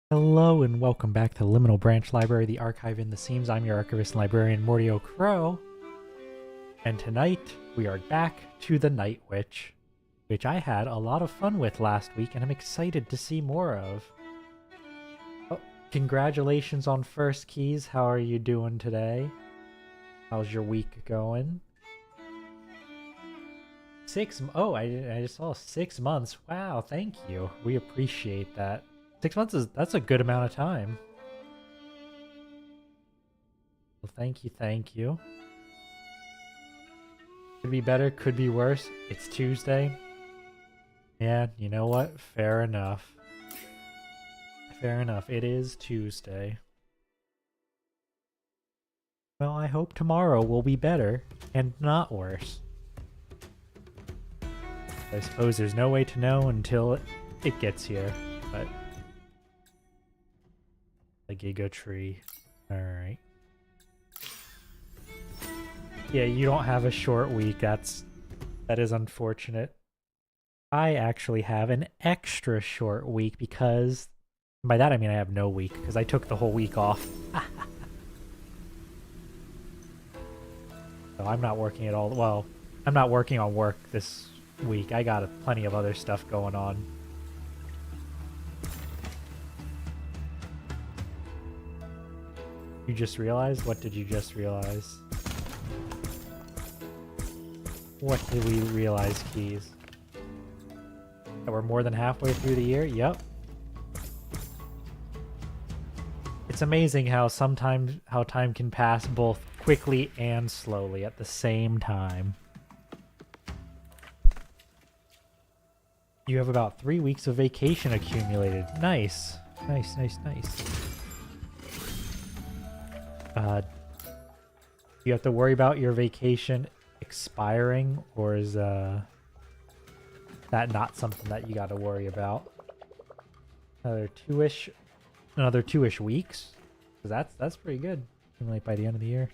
Hello and welcome back to Liminal Branch Library, the archive in the seams. I'm your archivist and librarian, Mordio Crow. And tonight, we are back to the Night Witch, which I had a lot of fun with last week, and I'm excited to see more of. Oh, congratulations on first keys. How are you doing today? How's your week going? Oh, I just saw 6 months. Wow, thank you. We appreciate that. 6 months that's a good amount of time. Well, thank you. Could be better, could be worse. It's Tuesday. Yeah, you know what? Fair enough. Fair enough. It is Tuesday. Well, I hope tomorrow will be better and not worse. I suppose there's no way to know until it gets here, but... The Giga Tree. Alright. Yeah, you don't have a short week. That is unfortunate. I actually have an extra short week because... By that I mean I have no week, because I took the whole week off. So I'm not working at all. Well, I'm not working on work this week. I got plenty of other stuff going on. You just realized? What did you just realize? What did we realize, Keys? That we're more than halfway through the year? Yep. It's amazing how sometimes time can pass both quickly and slowly at the same time. You have about 3 weeks of vacation accumulated. Nice. Nice. You have to worry about your vacation expiring, or is that not something that you got to worry about? Another two-ish weeks? 'Cause that's pretty good. Accumulate by the end of the year.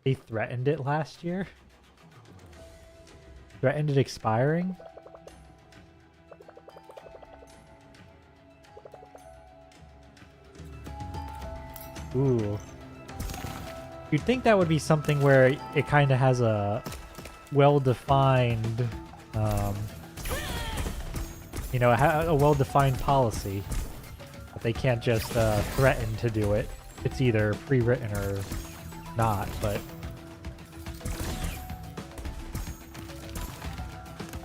They threatened it last year? Threatened it expiring? Ooh. You'd think that would be something where it kind of has a well-defined, you know, a well-defined policy. But they can't just threaten to do it. It's either pre-written or not, but...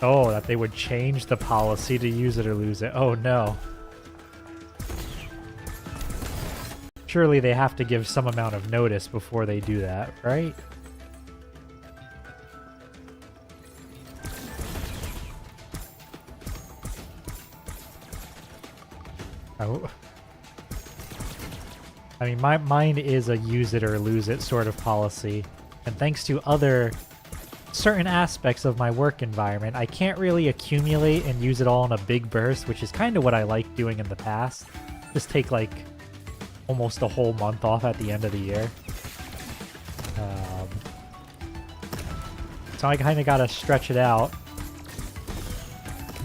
Oh, that they would change the policy to use it or lose it. Oh, no. Surely they have to give some amount of notice before they do that, right? Oh. I mean, mine is a use it or lose it sort of policy. And thanks to other certain aspects of my work environment, I can't really accumulate and use it all in a big burst, which is kind of what I liked doing in the past. Just take like almost a whole month off at the end of the year. So I kind of gotta stretch it out.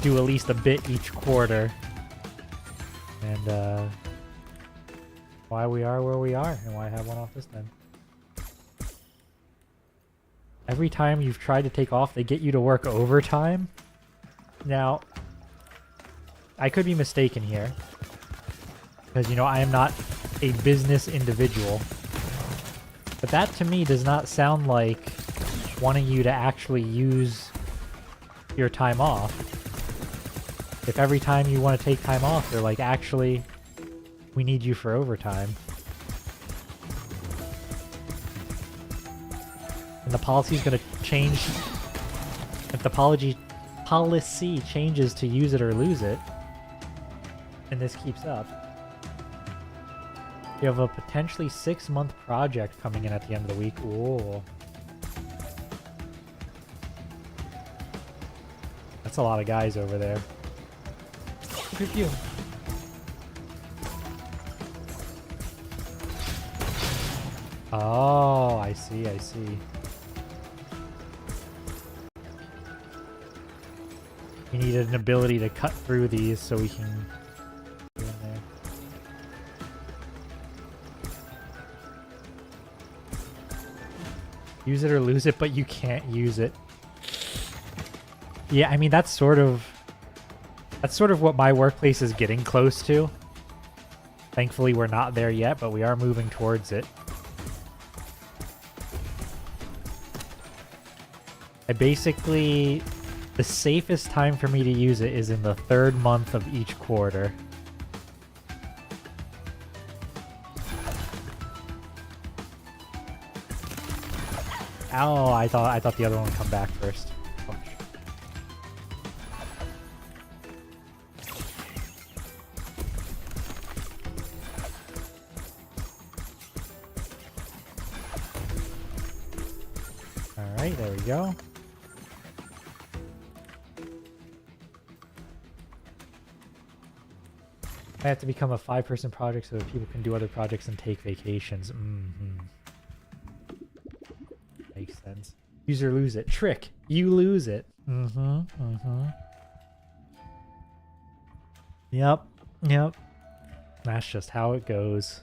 Do at least a bit each quarter. And why we are where we are, and why I have one off this time. Every time you've tried to take off, they get you to work overtime. Now, I could be mistaken here. Because, you know, I am not a business individual. But that to me does not sound like wanting you to actually use your time off. If every time you want to take time off, they're like, actually, we need you for overtime. And the policy's going to change. If the policy changes to use it or lose it, and this keeps up, you have a potentially 6-month project coming in at the end of the week. Ooh. That's a lot of guys over there. Look at you. Oh, I see, I see. We need an ability to cut through these so we can get in there. Use it or lose it, but you can't use it. Yeah, I mean that's sort of what my workplace is getting close to. Thankfully, we're not there yet, but we are moving towards it. The safest time for me to use it is in the 3rd month of each quarter. Oh, I thought the other one would come back first. Oh. Alright, there we go. I have to become a 5-person project so that people can do other projects and take vacations. Mm-hmm. Makes sense. Use or lose it. Trick. You lose it. Mm-hmm. Mm-hmm. Yep. Yep. That's just how it goes.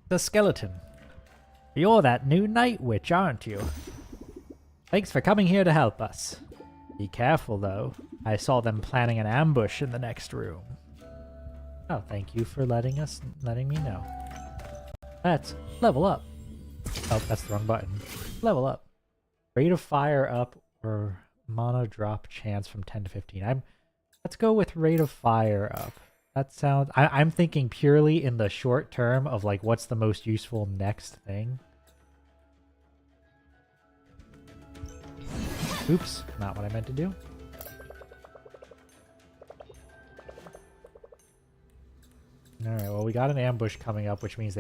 The skeleton. You're that new night witch, aren't you? Thanks for coming here to help us. Be careful, though. I saw them planning an ambush in the next room. Oh, thank you for letting me know. Let's level up. Oh, that's the wrong button. Level up. Rate of fire up or mana drop chance from 10 to 15. Let's go with rate of fire up. That sounds... I'm thinking purely in the short term of like what's the most useful next thing. Oops, not what I meant to do. Alright, well we got an ambush coming up, which means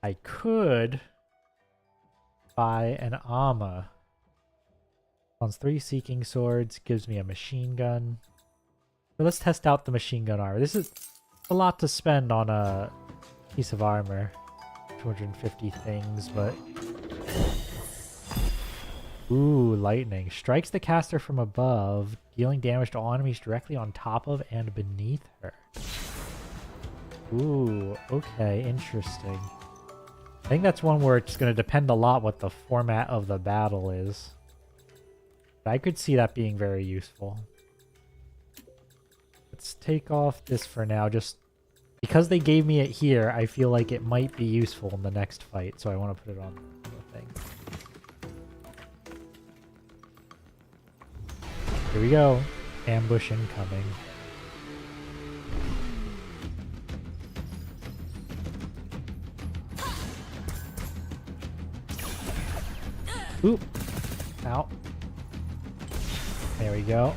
I could buy an Amma. Spawns 3 seeking swords, gives me a machine gun. So let's test out the machine gun armor. This is a lot to spend on a piece of armor. 250 things, but... Ooh, lightning. Strikes the caster from above, dealing damage to all enemies directly on top of and beneath her. Ooh, okay, interesting. I think that's one where it's going to depend a lot what the format of the battle is. But I could see that being very useful. Let's take off this for now. Just because they gave me it here, I feel like it might be useful in the next fight. So I want to put it on the thing. Here we go. Ambush incoming. Oop. Ow. There we go.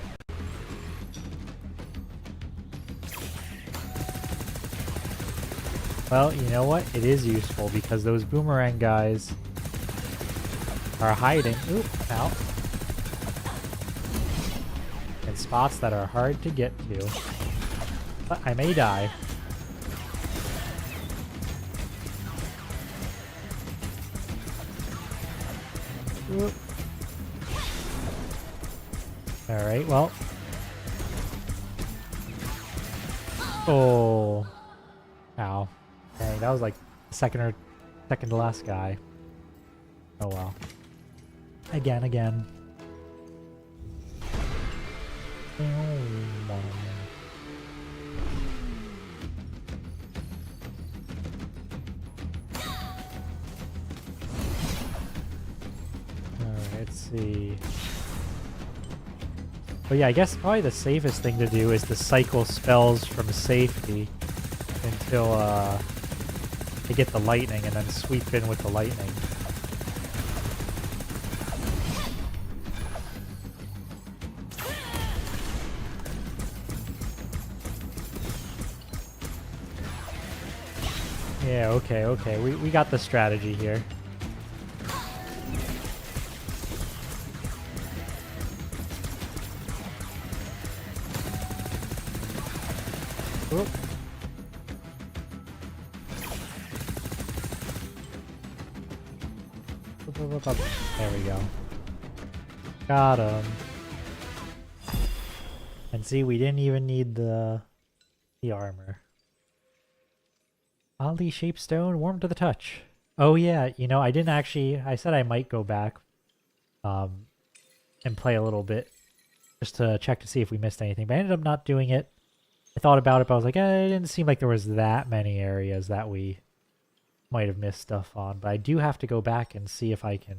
Well, you know what? It is useful because those boomerang guys are hiding. Oop. Ow. In spots that are hard to get to. But I may die. Alright, well. Oh. Ow. Dang, that was like second to last guy. Oh well. Again. Let's see. But yeah, I guess probably the safest thing to do is to cycle spells from safety until they get the lightning and then sweep in with the lightning. Yeah, okay. We got the strategy here. Oop. There we go. Got him. And see, we didn't even need the armor. Oddly shaped stone, warm to the touch. Oh yeah, you know, I didn't actually... I said I might go back and play a little bit just to check to see if we missed anything, but I ended up not doing it. I thought about it, but I was like, it didn't seem like there was that many areas that we might have missed stuff on. But I do have to go back and see if I can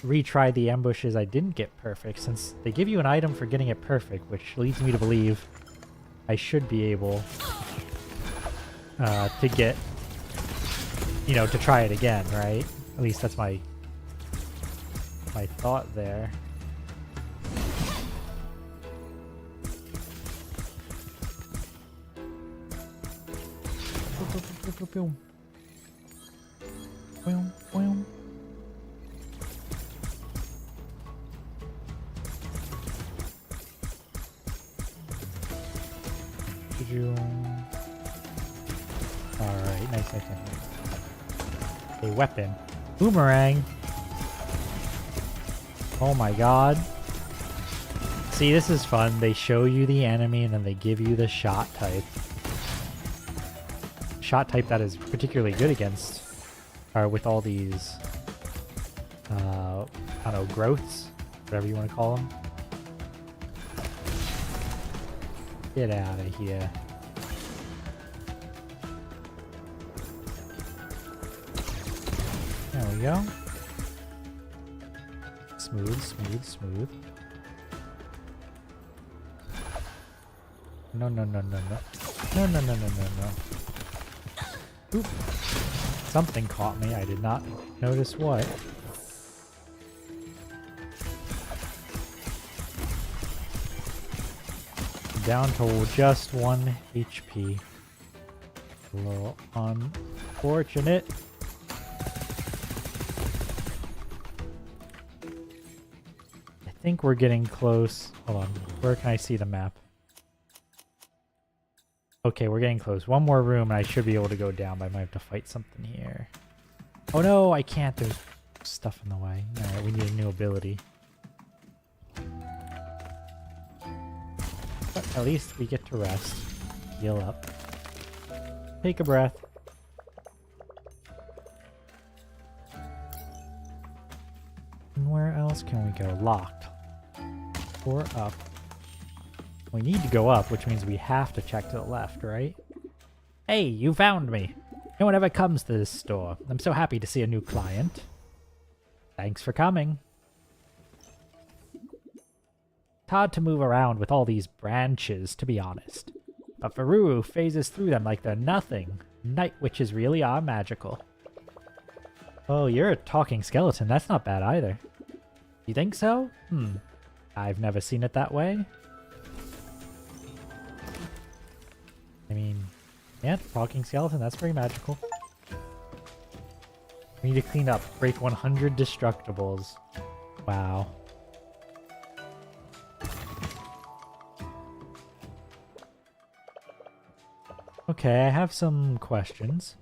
retry the ambushes I didn't get perfect, since they give you an item for getting it perfect, which leads me to believe I should be able to get, you know, to try it again, right? At least that's my thought there. Alright, nice. A weapon. Boomerang. Oh my god. See, this is fun. They show you the enemy and then they give you the shot type. Shot type that is particularly good against, or with all these, I don't know, growths, whatever you want to call them. Get out of here. There we go. Smooth. No. Oop. Something caught me. I did not notice what. Down to just 1 HP. A little unfortunate. I think we're getting close. Hold on. Where can I see the map? Okay, we're getting close. One more room and I should be able to go down, but I might have to fight something here. Oh no, I can't. There's stuff in the way. Alright, we need a new ability. But at least we get to rest. Heal up. Take a breath. else can we go? Locked. Or up. We need to go up, which means we have to check to the left, right? Hey, you found me! No one ever comes to this store. I'm so happy to see a new client. Thanks for coming. It's hard to move around with all these branches, to be honest. But Faru phases through them like they're nothing. Night witches really are magical. Oh, you're a talking skeleton. That's not bad either. You think so? I've never seen it that way. I mean, yeah, talking skeleton, that's pretty magical. We need to clean up. Break 100 destructibles. Wow. Okay, I have some questions.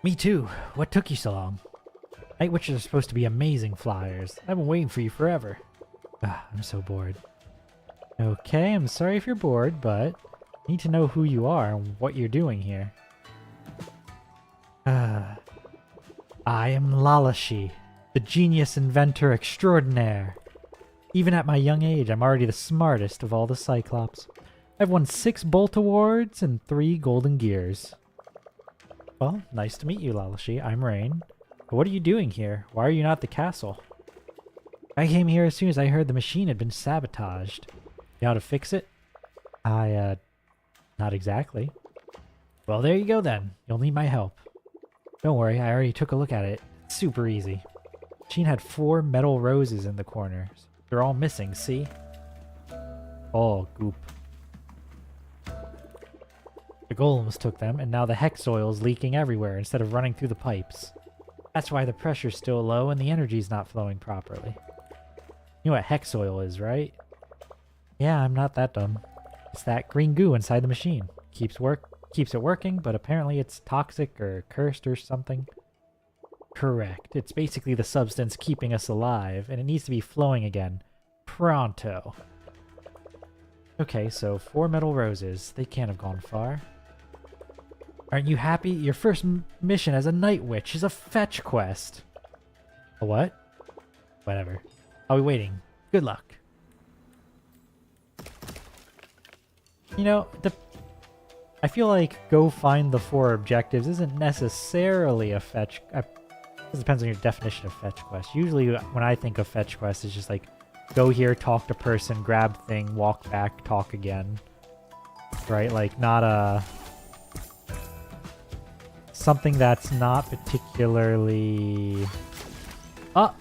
Me too. What took you so long? Night witches are supposed to be amazing flyers. I've been waiting for you forever. I'm so bored. Okay, I'm sorry if you're bored, but I need to know who you are and what you're doing here. I am Lalashi, the genius inventor extraordinaire. Even at my young age, I'm already the smartest of all the Cyclops. I've won 6 Bolt Awards and 3 Golden Gears. Well, nice to meet you, Lalashi. I'm Rain. But what are you doing here? Why are you not at the castle? I came here as soon as I heard the machine had been sabotaged. You know how to fix it? Not exactly. Well, there you go then. You'll need my help. Don't worry, I already took a look at it. It's super easy. The machine had 4 metal roses in the corners. They're all missing, see? Oh, goop. The golems took them, and now the hex oil is leaking everywhere instead of running through the pipes. That's why the pressure's still low and the energy's not flowing properly. You know what hex oil is, right? Yeah, I'm not that dumb. It's that green goo inside the machine. Keeps it working, but apparently it's toxic or cursed or something. Correct. It's basically the substance keeping us alive, and it needs to be flowing again. Pronto. Okay, so 4 metal roses. They can't have gone far. Aren't you happy? Your first mission as a night witch is a fetch quest. A what? Whatever. I'll be waiting. Good luck. You know, I feel like go find the 4 objectives isn't necessarily a fetch. It depends on your definition of fetch quest. Usually when I think of fetch quest, it's just like go here, talk to person, grab thing, walk back, talk again. Right? Like not a... something that's not particularly... Oh,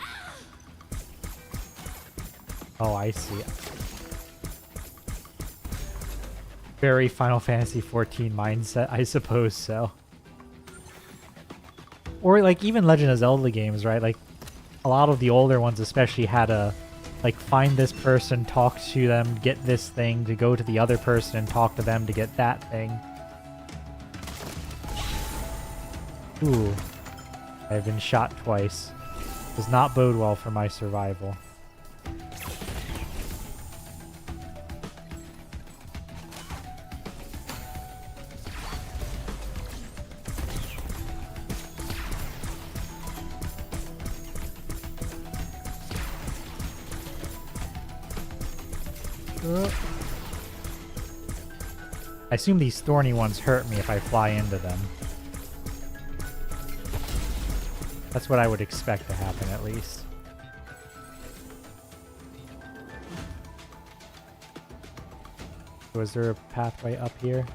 I see. Very Final Fantasy XIV mindset, I suppose so. Or like even Legend of Zelda games, right? Like a lot of the older ones especially had a like find this person, talk to them, get this thing, to go to the other person and talk to them to get that thing. Ooh. I've been shot twice. Does not bode well for my survival. I assume these thorny ones hurt me if I fly into them. That's what I would expect to happen, at least. Was there a pathway up here?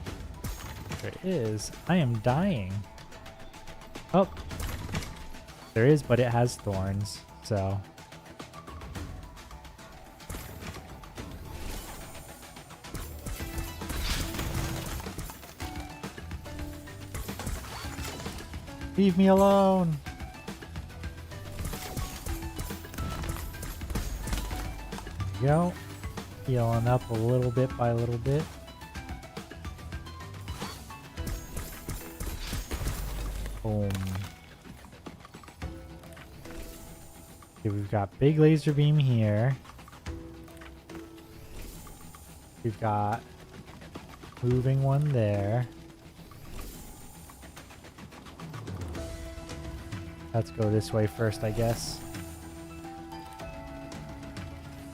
There is. I am dying. Oh. There is, but it has thorns, so... Leave me alone! There we go. Healing up a little bit by a little bit. Boom. Okay, we've got big laser beam here. We've got moving one there. Let's go this way first, I guess.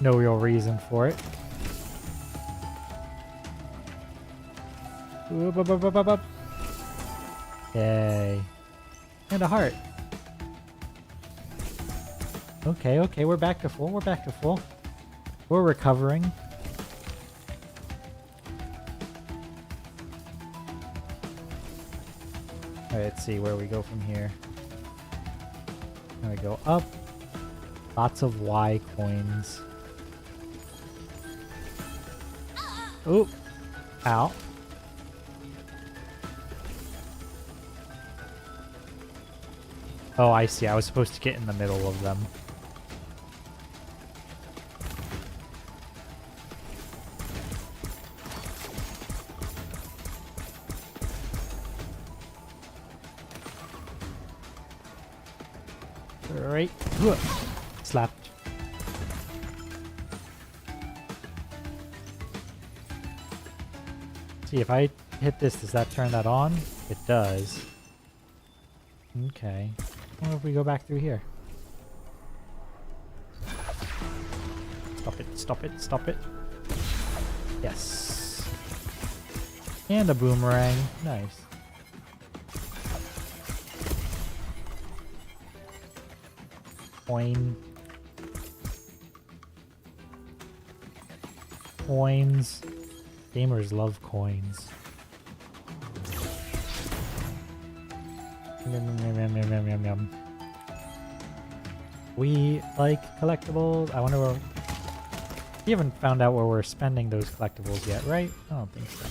no real reason for it. Whoop, up, up, up, up, up. Yay. And a heart. Okay, okay, we're back to full. We're back to full. We're recovering. Alright, let's see where we go from here. We go up. Lots of Y coins. Oop. Ow. Oh, I see. I was supposed to get in the middle of them. Alright. Slapped. See, if I hit this, does that turn that on? It does. Okay. I wonder if we go back through here. Stop it, stop it, stop it. Yes. And a boomerang. Nice. Coin. Coins. Gamers love coins. Yum. We like collectibles. I wonder where... We haven't found out where we're spending those collectibles yet, right? I don't think so.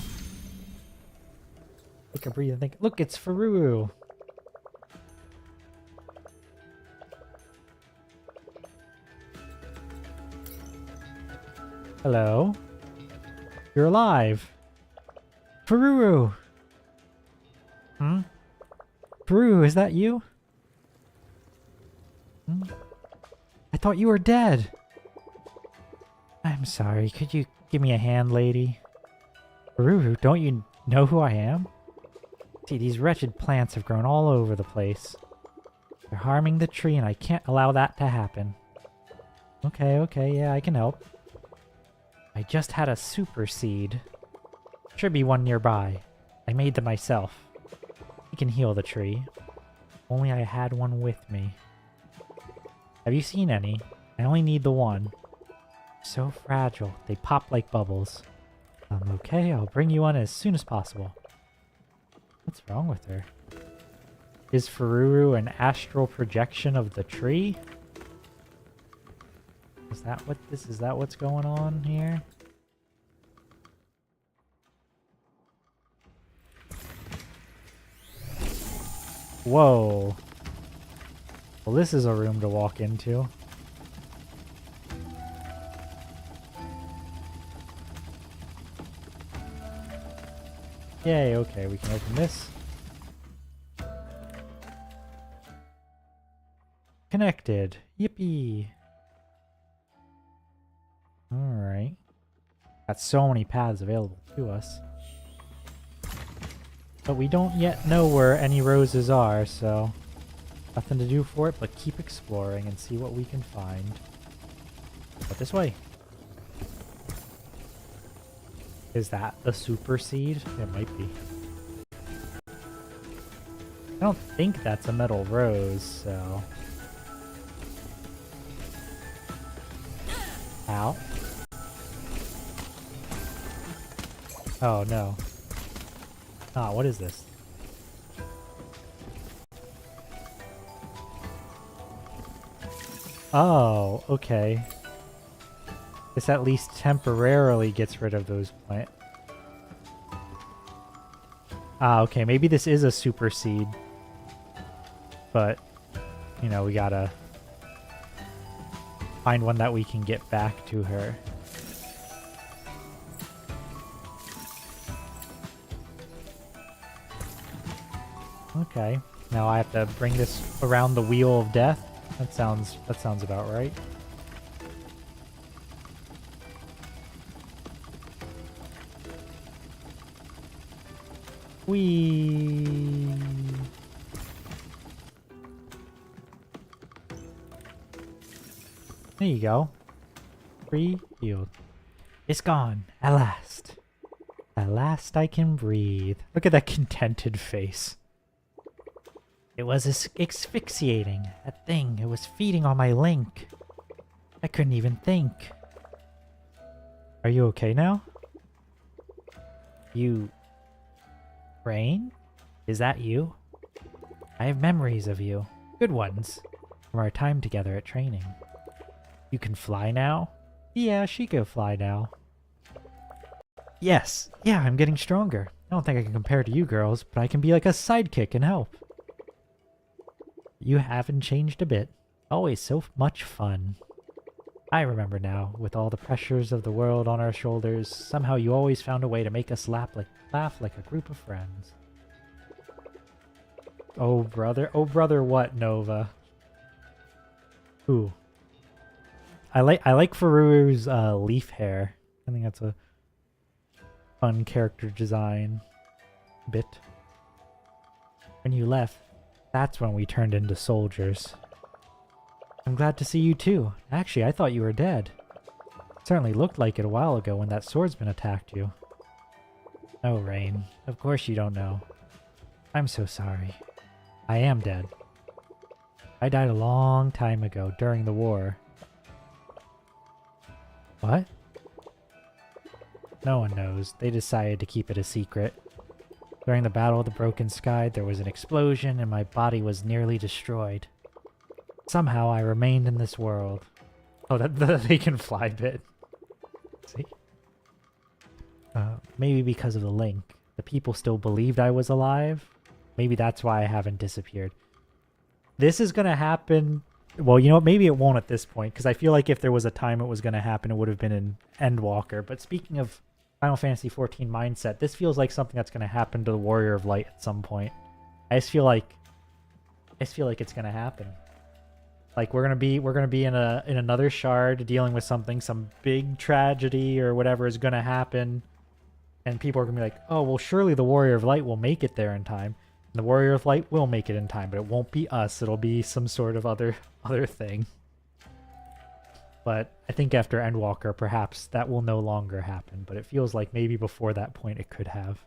Take a breathe and think. Look, it's Fururu. Hello? You're alive. Fururu! Hmm? Fururu, is that you? Hmm? I thought you were dead. I'm sorry, could you give me a hand, lady? Fururu, don't you know who I am? See, these wretched plants have grown all over the place. They're harming the tree and I can't allow that to happen. Okay, okay, yeah, I can help. I just had a super seed. Should be one nearby. I made them myself. We can heal the tree. Only I had one with me. Have you seen any? I only need the one. So fragile. They pop like bubbles. Okay, I'll bring you one as soon as possible. What's wrong with her? Is Fururu an astral projection of the tree? Is that what this is? That what's going on here? Whoa. Well, this is a room to walk into. Yay, okay, we can open this. Connected. Yippee. Alright. Got so many paths available to us. But we don't yet know where any roses are, so nothing to do for it but keep exploring and see what we can find. But this way. Is that the super seed? It might be. I don't think that's a metal rose, so... Ow. Oh, no. Ah, what is this? Oh, okay. This at least temporarily gets rid of those plants. Ah, okay, maybe this is a super seed. But, you know, we gotta find one that we can get back to her. Okay, now I have to bring this around the wheel of death. That sounds about right. Whee! There you go. Free, healed. It's gone. At last. At last I can breathe. Look at that contented face. It was asphyxiating. That thing, it was feeding on my link. I couldn't even think. Are you okay now? You... Rain? Is that you? I have memories of you. Good ones. From our time together at training. You can fly now? Yeah, she can fly now. Yes. Yeah, I'm getting stronger. I don't think I can compare to you girls, but I can be like a sidekick and help. You haven't changed a bit. Always so much fun. I remember now, with all the pressures of the world on our shoulders, somehow you always found a way to make us laugh like a group of friends. Oh brother what, Nova? Ooh. I like Fururu's leaf hair. I think that's a fun character design bit. When you left, that's when we turned into soldiers. I'm glad to see you too. Actually, I thought you were dead. It certainly looked like it a while ago when that swordsman attacked you. Oh, Rain. Of course you don't know. I'm so sorry. I am dead. I died a long time ago, during the war. What? No one knows. They decided to keep it a secret. During the Battle of the Broken Sky, there was an explosion and my body was nearly destroyed. Somehow I remained in this world. Oh, that they can fly bit. See? Maybe because of the link. The people still believed I was alive. Maybe that's why I haven't disappeared. This is gonna happen... Well, you know what? Maybe it won't at this point, because I feel like if there was a time it was gonna happen, it would have been in Endwalker. But speaking of Final Fantasy XIV mindset, this feels like something that's gonna happen to the Warrior of Light at some point. I just feel like it's gonna happen. Like we're gonna be in another shard dealing with something, some big tragedy or whatever is gonna happen, and people are gonna be like, oh well, surely the Warrior of Light will make it there in time. And the Warrior of Light will make it in time, but it won't be us. It'll be some sort of other thing. But I think after Endwalker, perhaps that will no longer happen. But it feels like maybe before that point it could have.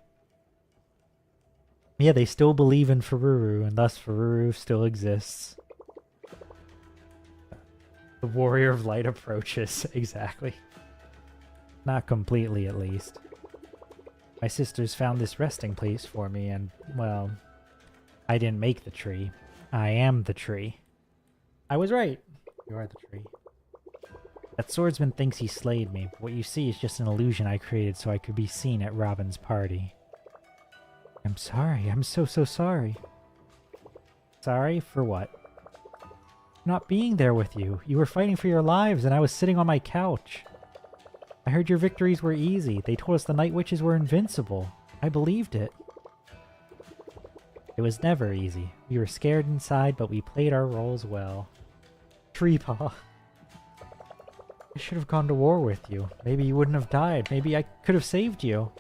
Yeah, they still believe in Fururu, and thus Fururu still exists. The Warrior of Light approaches, exactly. Not completely, at least. My sisters found this resting place for me, and, well, I didn't make the tree. I am the tree. I was right. You are the tree. That swordsman thinks he slayed me, but what you see is just an illusion I created so I could be seen at Robin's party. I'm sorry. I'm so sorry. Sorry for what? Not being there with you. You were fighting for your lives, and I was sitting on my couch. I heard your victories were easy. They told us the Night Witches were invincible. I believed it. It was never easy. We were scared inside, but we played our roles well. Treepaw. I should have gone to war with you. Maybe you wouldn't have died. Maybe I could have saved you.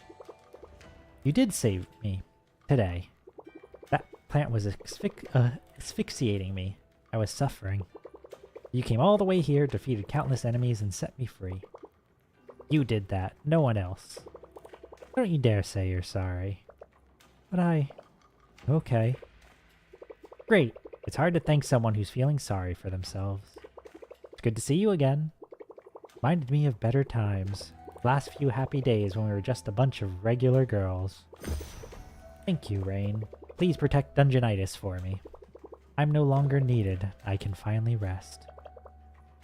You did save me. Today. That plant was asphyxiating me. I was suffering. You came all the way here, defeated countless enemies, and set me free. You did that. No one else. Don't you dare say you're sorry. But Okay. Great. It's hard to thank someone who's feeling sorry for themselves. It's good to see you again. Reminded me of better times. Last few happy days when we were just a bunch of regular girls. Thank you, Rain. Please protect Dungeonitis for me. I'm no longer needed. I can finally rest.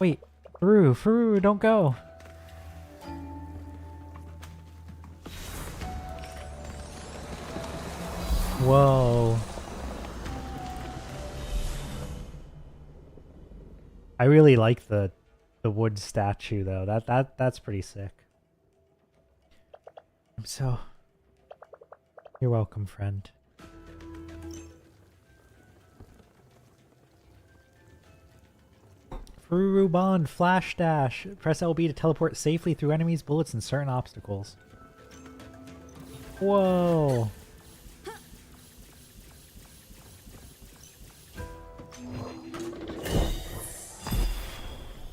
Wait, Fururu, don't go! Whoa. I really like the wood statue though. That's pretty sick. You're welcome, friend. Fururu Bond, Flash Dash. Press LB to teleport safely through enemies, bullets, and certain obstacles. Whoa.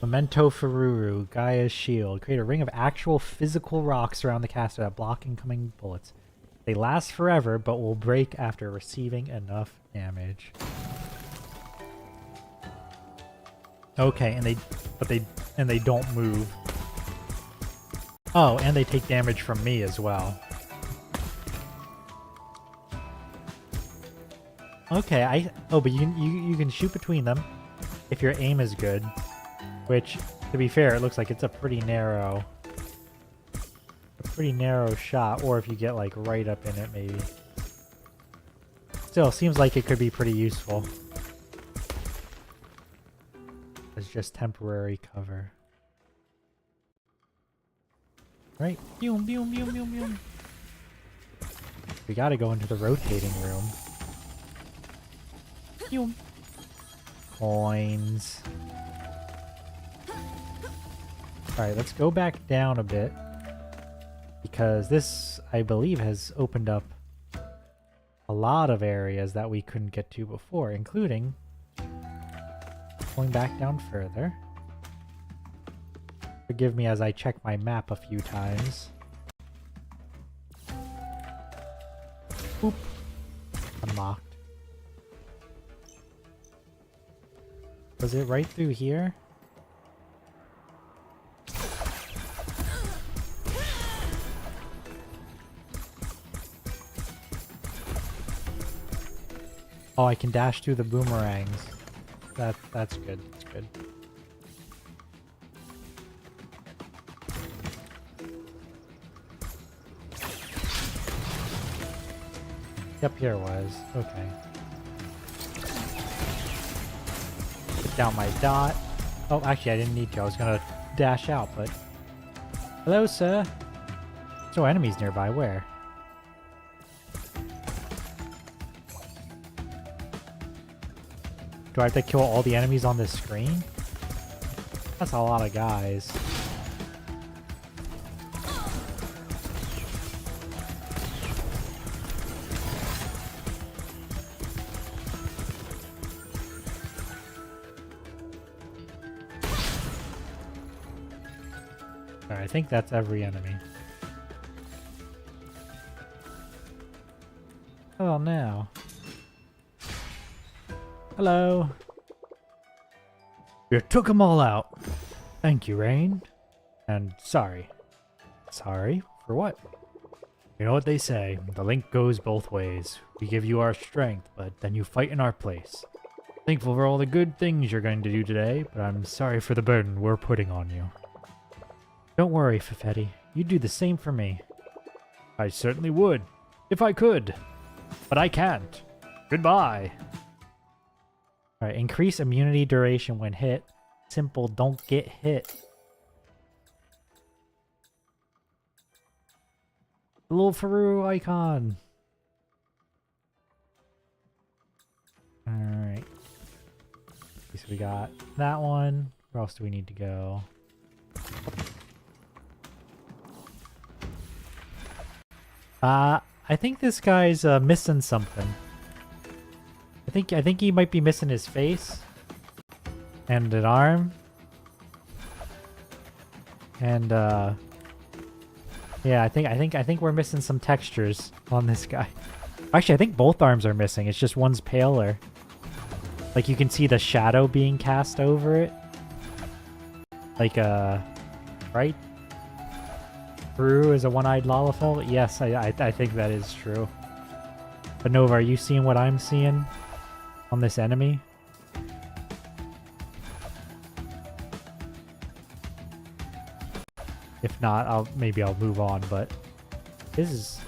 Memento Fururu, Gaia's shield. Create a ring of actual physical rocks around the caster that block incoming bullets. They last forever, but will break after receiving enough damage. Okay, and they don't move. Oh, and they take damage from me as well. Okay, but you can shoot between them if your aim is good. Which, to be fair, it looks like it's a pretty narrow shot, or if you get like right up in it, maybe. Still, seems like it could be pretty useful. It's just temporary cover. Right? Boom, boom, boom, boom, boom. We gotta go into the rotating room. Boom. Coins. Alright, let's go back down a bit. Because this, I believe, has opened up a lot of areas that we couldn't get to before, including going back down further. Forgive me as I check my map a few times. Oop. Unlocked. Was it right through here? Oh, I can dash through the boomerangs. That's good. That's good. Yep, here it was. Okay. Put down my dot. Oh, actually, I didn't need to. I was gonna dash out, but... Hello, sir. So enemies nearby. Where? Do I have to kill all the enemies on this screen? That's a lot of guys. Alright, I think that's every enemy. Oh, now. Hello. You took them all out. Thank you, Rain. And sorry. Sorry? For what? You know what they say, the link goes both ways. We give you our strength, but then you fight in our place. Thankful for all the good things you're going to do today, but I'm sorry for the burden we're putting on you. Don't worry, Fafetti. You do the same for me. I certainly would, if I could. But I can't. Goodbye. Alright, increase immunity duration when hit. Simple, don't get hit. The little Faru icon. Alright. So we got that one. Where else do we need to go? I think this guy's missing something. I think he might be missing his face and an arm. And yeah, I think we're missing some textures on this guy. Actually, I think both arms are missing. It's just one's paler. Like you can see the shadow being cast over it. Like right? Peru is a one-eyed Lalafell? Yes, I think that is true. But Nova, are you seeing what I'm seeing on this enemy? If not, maybe I'll move on, but this is...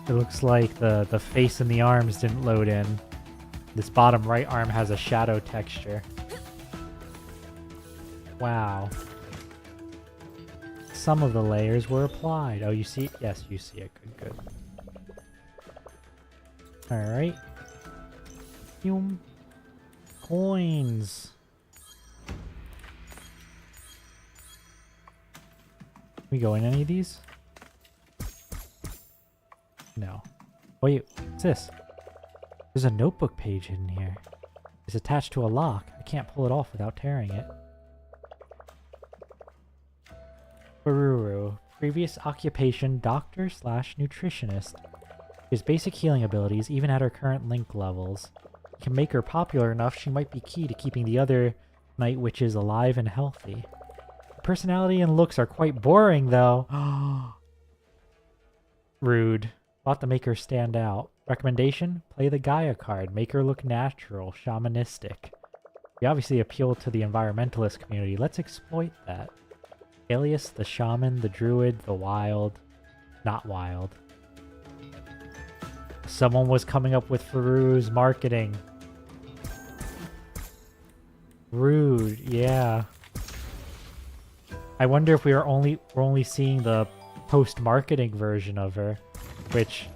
It looks like the face and the arms didn't load in. This bottom right arm has a shadow texture. Wow. Some of the layers were applied. Oh, you see it? Yes, you see it. Good, good. Alright. Coins. We go in any of these? No. Wait, what's this? There's a notebook page in here. It's attached to a lock. I can't pull it off without tearing it. Fururu. Previous occupation, doctor/nutritionist. His basic healing abilities, even at her current link levels. Can make her popular enough she might be key to keeping the other night witches alive and healthy. Her personality and looks are quite boring, though. Rude. We'll have to make her stand out. Recommendation? Play the Gaia card. Make her look natural, shamanistic. We obviously appeal to the environmentalist community. Let's exploit that. Alias, the shaman, the druid, the wild. Not wild. Someone was coming up with Furu's marketing. Rude, yeah. I wonder if we're only seeing the post-marketing version of her, which,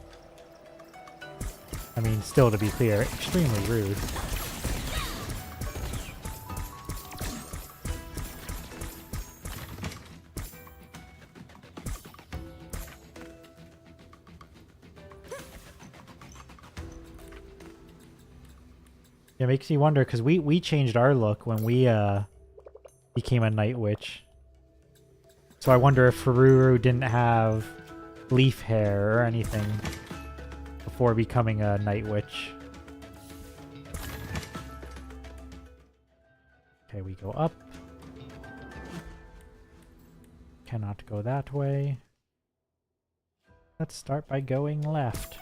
I mean, still to be clear, extremely rude. It makes you wonder, because we changed our look when we became a night witch. So I wonder if Fururu didn't have leaf hair or anything before becoming a night witch. Okay, we go up. Cannot go that way. Let's start by going left.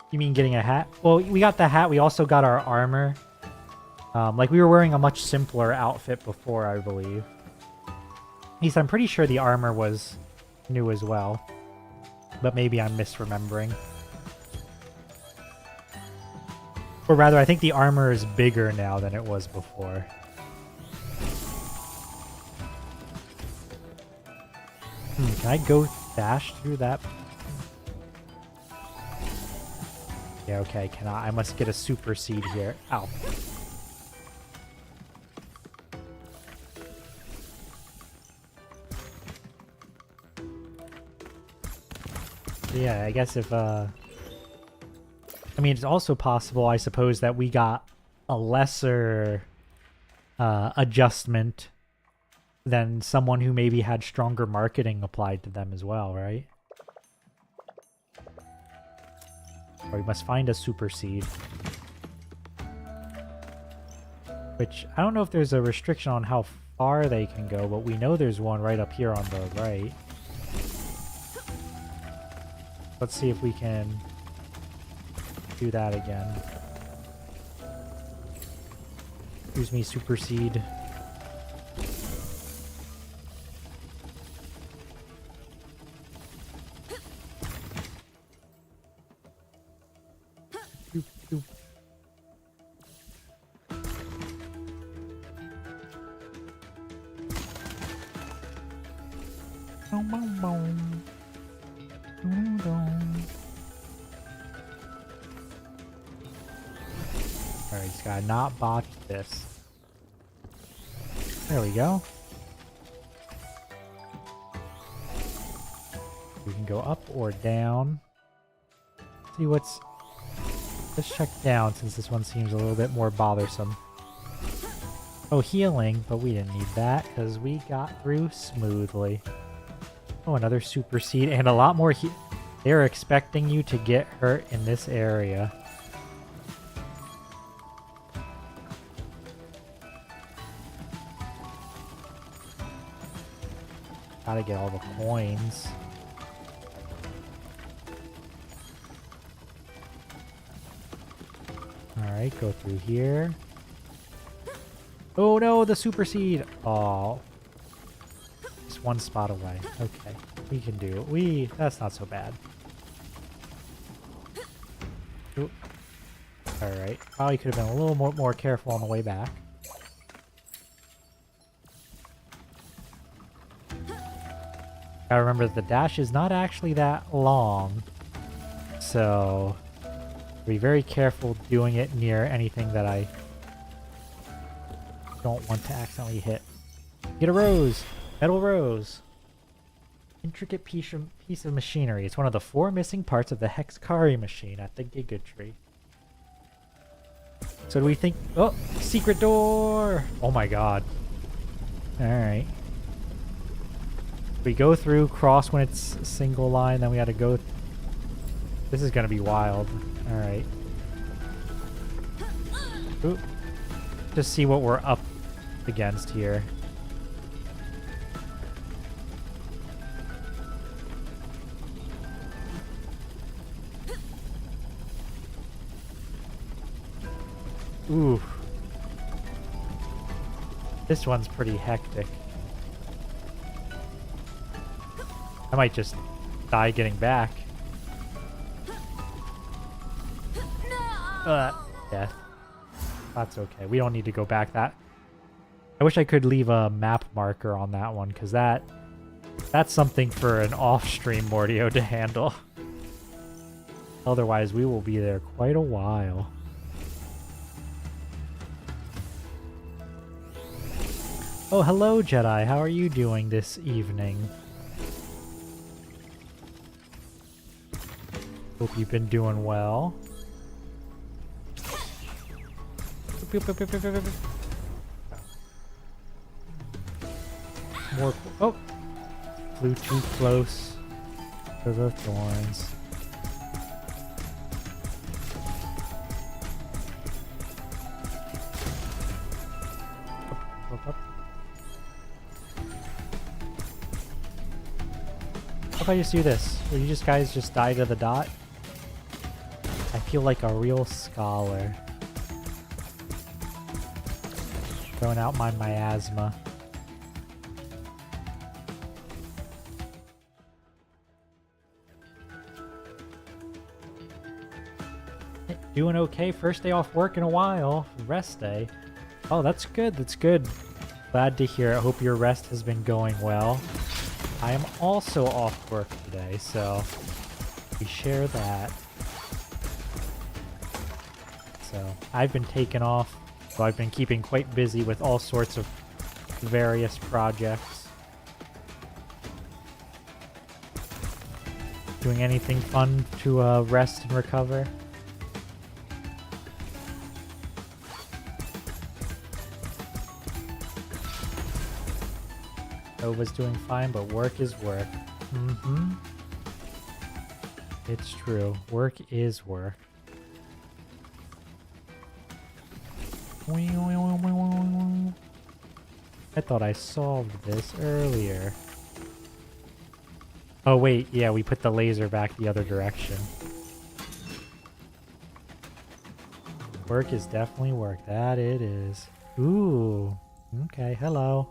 You mean getting a hat? Well, we got the hat. We also got our armor. Like, we were wearing a much simpler outfit before, I believe. At least I'm pretty sure the armor was new as well. But maybe I'm misremembering. Or rather, I think the armor is bigger now than it was before. Can I go dash through that? Yeah, okay, I cannot. I must get a super seed here. Ow. Yeah, I guess if, I mean, it's also possible, I suppose, that we got a lesser, adjustment than someone who maybe had stronger marketing applied to them as well, right? Or we must find a super seed. Which, I don't know if there's a restriction on how far they can go, but we know there's one right up here on the right. Let's see if we can do that again. Excuse me, super seed. Alright, just gotta not botch this. There we go. We can go up or down. See what's... Let's check down since this one seems a little bit more bothersome. Oh, healing, but we didn't need that because we got through smoothly. Oh, another super seed and a lot more They're expecting you to get hurt in this area. Gotta get all the coins. Alright, go through here. Oh no, the super seed! Oh. Just one spot away. Okay. We can do it. That's not so bad. Alright. Probably could have been a little more careful on the way back. Gotta remember that the dash is not actually that long. So... be very careful doing it near anything that I don't want to accidentally hit. Get a rose! Metal rose! Intricate piece of machinery. It's one of the 4 missing parts of the Hexkari machine at the Giga Tree. So do we think... Oh! Secret door! Oh my god. Alright. We go through, cross when it's a single line, then we gotta go... This is gonna be wild. Alright. Ooh. Just see what we're up against here. Ooh. This one's pretty hectic. I might just die getting back. Death. That's okay. We don't need to go back that. I wish I could leave a map marker on that one, because that's something for an off-stream Mordio to handle. Otherwise, we will be there quite a while. Oh, hello, Jedi. How are you doing this evening? Hope you've been doing well. More. Oh! Flew too close to the thorns. Up. How if I just do this? Will you guys just die to the dot? I feel like a real scholar. Throwing out my miasma. Doing okay. First day off work in a while. Rest day. Oh, that's good. That's good. Glad to hear. I hope your rest has been going well. I am also off work today, so we share that. So I've been taken off, so I've been keeping quite busy with all sorts of various projects. Doing anything fun to rest and recover? Nova's doing fine, but work is work. Mm-hmm. It's true. Work is work. I thought I solved this earlier. Oh wait, yeah, we put the laser back the other direction. Work is definitely work. That it is. Ooh. Okay, hello.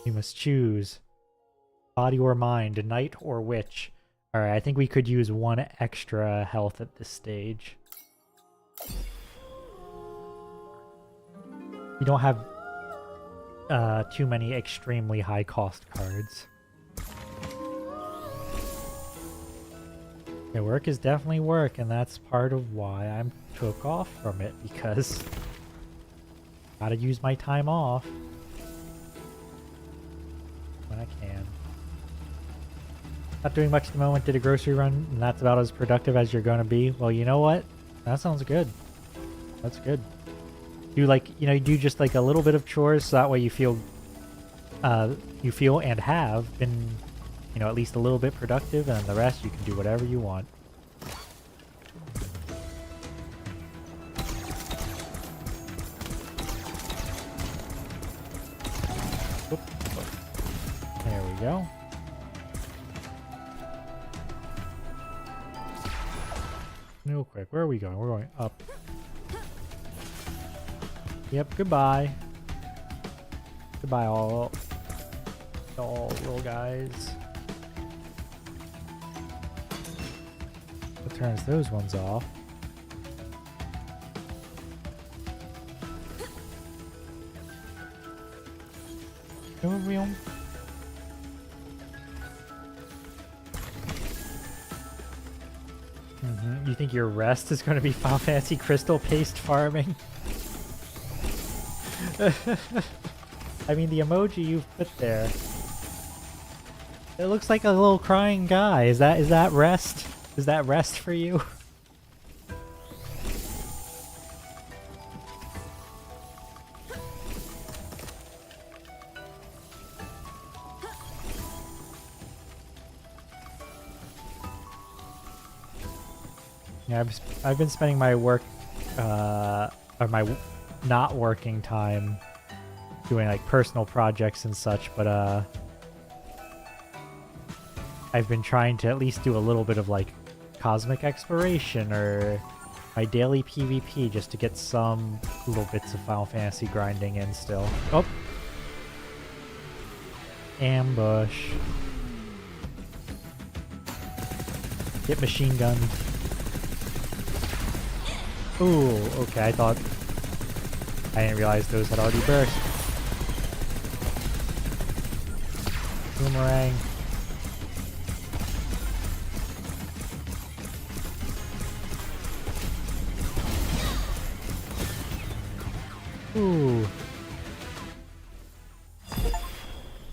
You must choose. Body or mind, knight or witch. Alright, I think we could use one extra health at this stage. We don't have too many extremely high cost cards. Yeah, work is definitely work, and that's part of why I took off from it, because gotta use my time off when I can. Not doing much at the moment, did a grocery run, and that's about as productive as you're gonna be. Well, you know what? That sounds good. That's good. Do you do just like a little bit of chores, so that way you feel and have been, at least a little bit productive, and the rest you can do whatever you want. Whoop. There we go. Real quick, where are we going? We're going up. Yep, goodbye. Goodbye, all little guys. What turns those ones off? You think your rest is going to be Final Fantasy crystal paste farming? I mean, the emoji you've put there, it looks like a little crying guy. Is that rest? Is that rest for you? Yeah, I've been spending my work, or my not working time doing like personal projects and such, but I've been trying to at least do a little bit of like cosmic exploration or my daily PvP just to get some little bits of Final Fantasy grinding in still. Oh! Ambush. Get machine gunned. Ooh, okay, I didn't realize those had already burst. Boomerang. Ooh.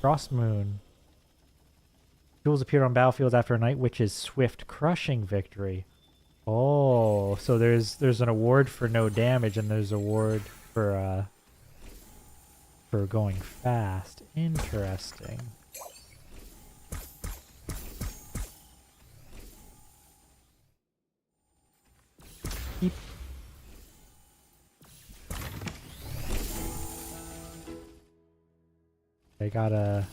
Frost Moon. Jewels appeared on battlefields after a Night Witch's swift crushing victory. Oh, so there's an award for no damage and there's an award for going fast. Interesting. Keep. I gotta.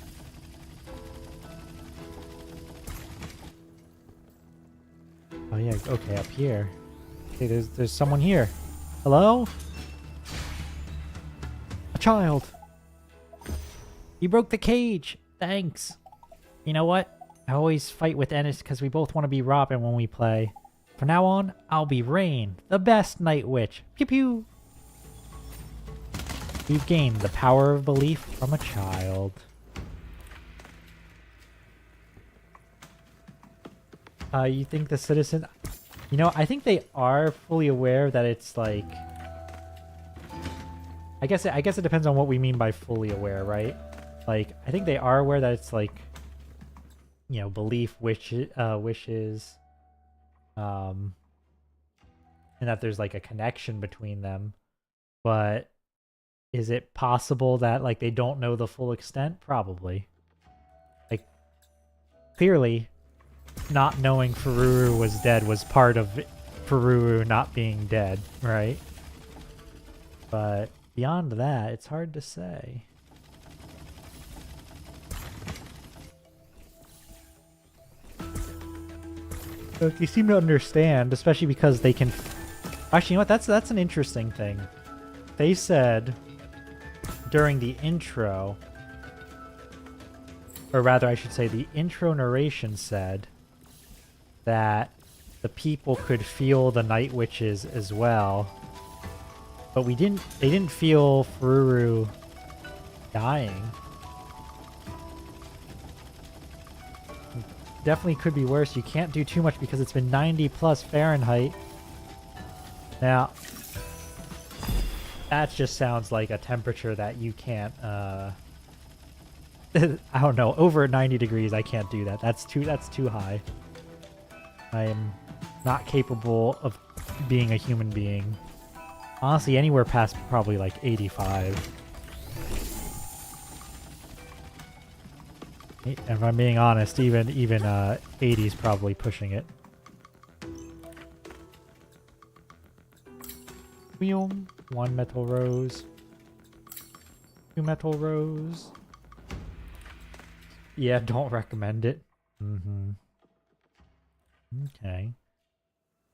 Oh yeah, okay, up here. Okay, there's someone here. Hello? A child. You broke the cage. Thanks. You know what? I always fight with Ennis because we both want to be Robin when we play. From now on, I'll be Rain, the best Night Witch. Pew pew. We've gained the power of belief from a child. You think the citizen... You know, I think they are fully aware that it's like... I guess it depends on what we mean by fully aware, right? Like, I think they are aware that it's like... You know, belief, wishes... And that there's like a connection between them. But... Is it possible that, like, they don't know the full extent? Probably. Like, clearly... Not knowing Fururu was dead was part of Fururu not being dead, right? But beyond that, it's hard to say. So they seem to understand, especially because they can... Actually, you know what? That's an interesting thing. They said during the intro, or rather I should say the intro narration said that the people could feel the Night Witches as well. But they didn't feel Fururu dying. Definitely could be worse. You can't do too much because it's been 90 plus Fahrenheit. Now, that just sounds like a temperature that you can't, I don't know, over 90 degrees I can't do that. That's too high. I am not capable of being a human being. Honestly, anywhere past probably like 85. If I'm being honest, even 80 is probably pushing it. Boom. 1 metal rose. 2 metal rose. Yeah, don't recommend it. Okay.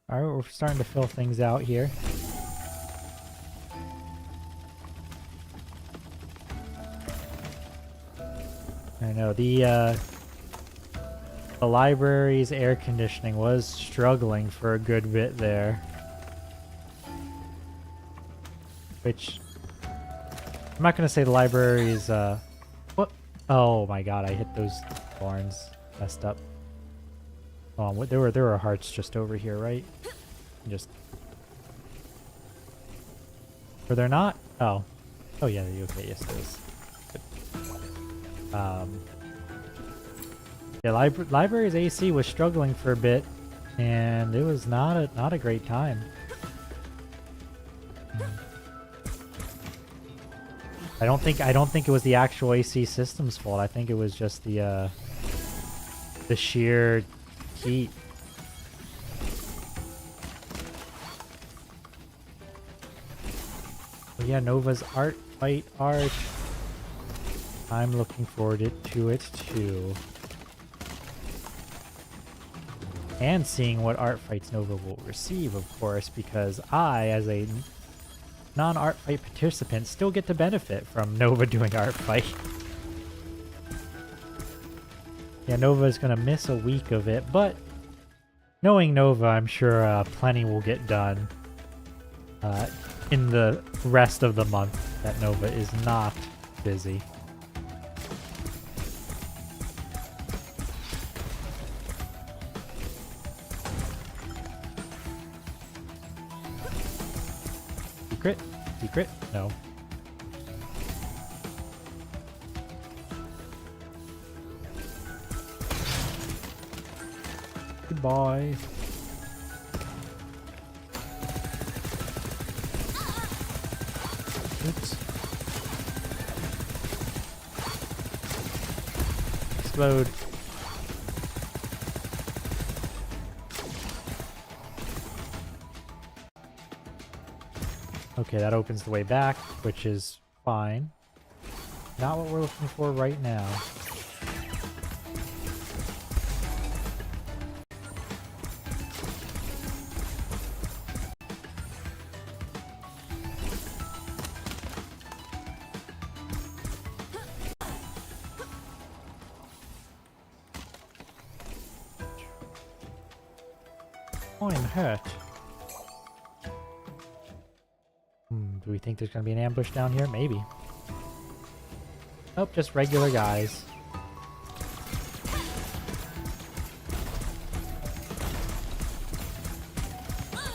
Alright, we're starting to fill things out here. I know, the library's air conditioning was struggling for a good bit there. Which, I'm not gonna say the library's, what? Oh my god, I hit those thorns. Messed up. Oh, there were hearts just over here, right? Just... Were there not? Oh. Oh yeah, okay, yes there is. Yeah, library's AC was struggling for a bit, and it was not a great time. I don't think it was the actual AC system's fault. I think it was just the sheer heat. Oh yeah, Nova's art fight art. I'm looking forward to it too. And seeing what art fights Nova will receive, of course, because I, as a non-art fight participant, still get to benefit from Nova doing art fight. Yeah, Nova is going to miss a week of it, but knowing Nova, I'm sure plenty will get done in the rest of the month that Nova is not busy. Secret? Secret? No. Goodbye. Oops. Explode. Okay, that opens the way back, which is fine. Not what we're looking for right now. I'm hurt. Do we think there's gonna be an ambush down here? Maybe. Nope, just regular guys.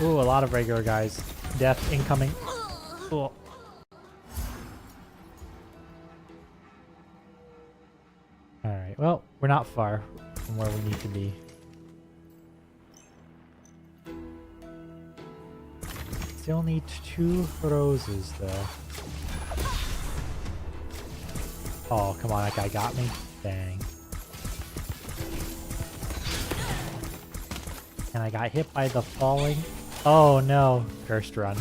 Ooh, a lot of regular guys. Death incoming. Cool. Alright, well, we're not far from where we need to be. Still need 2 roses, though. Oh, come on, that guy got me. Dang. And I got hit by the falling. Oh, no. Cursed run.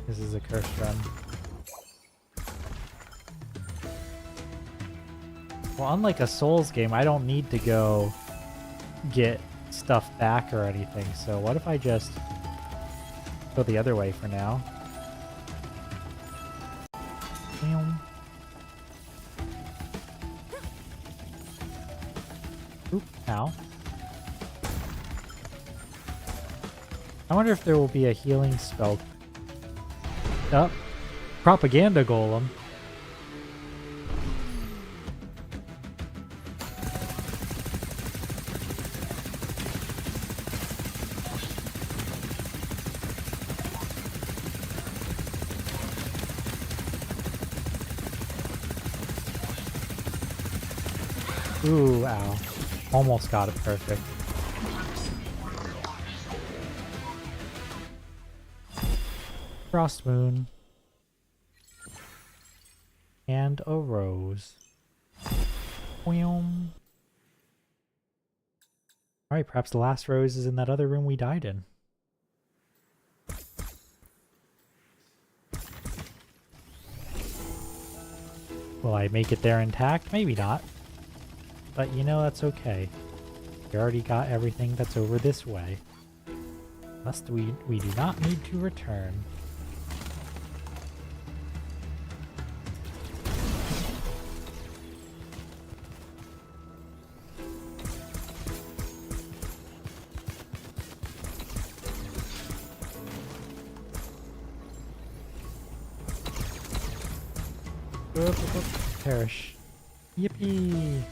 This is a cursed run. Well, unlike a Souls game, I don't need to go get stuff back or anything, so what if I just go the other way for now? Oop, ow. I wonder if there will be a healing spell. Oh, propaganda golem. Ooh, ow. Almost got it perfect. Frost Moon. And a rose. Alright, perhaps the last rose is in that other room we died in. Will I make it there intact? Maybe not. But you know, that's okay. We already got everything that's over this way. Thus we do not need to return. Perish. Yippee!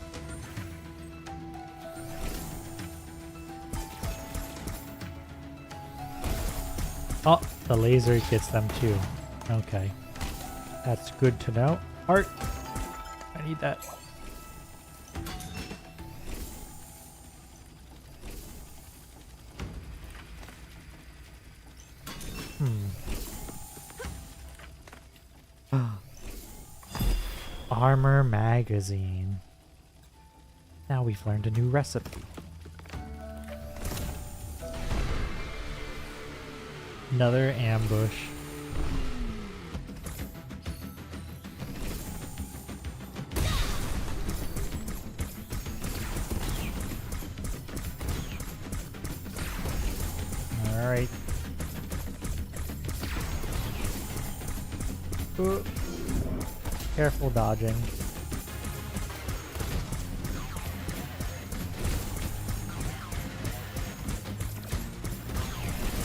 Oh, the laser gets them too. Okay. That's good to know. Art! I need that. Armor magazine. Now we've learned a new recipe. Another ambush. Alright. Ooh. Careful dodging.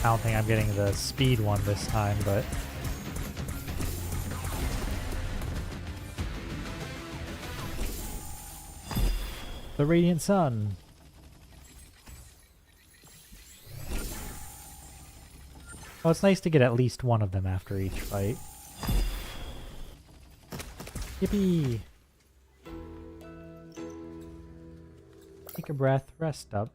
I don't think I'm getting the speed one this time, but... The Radiant Sun. Oh, it's nice to get at least one of them after each fight. Yippee! Take a breath, rest up.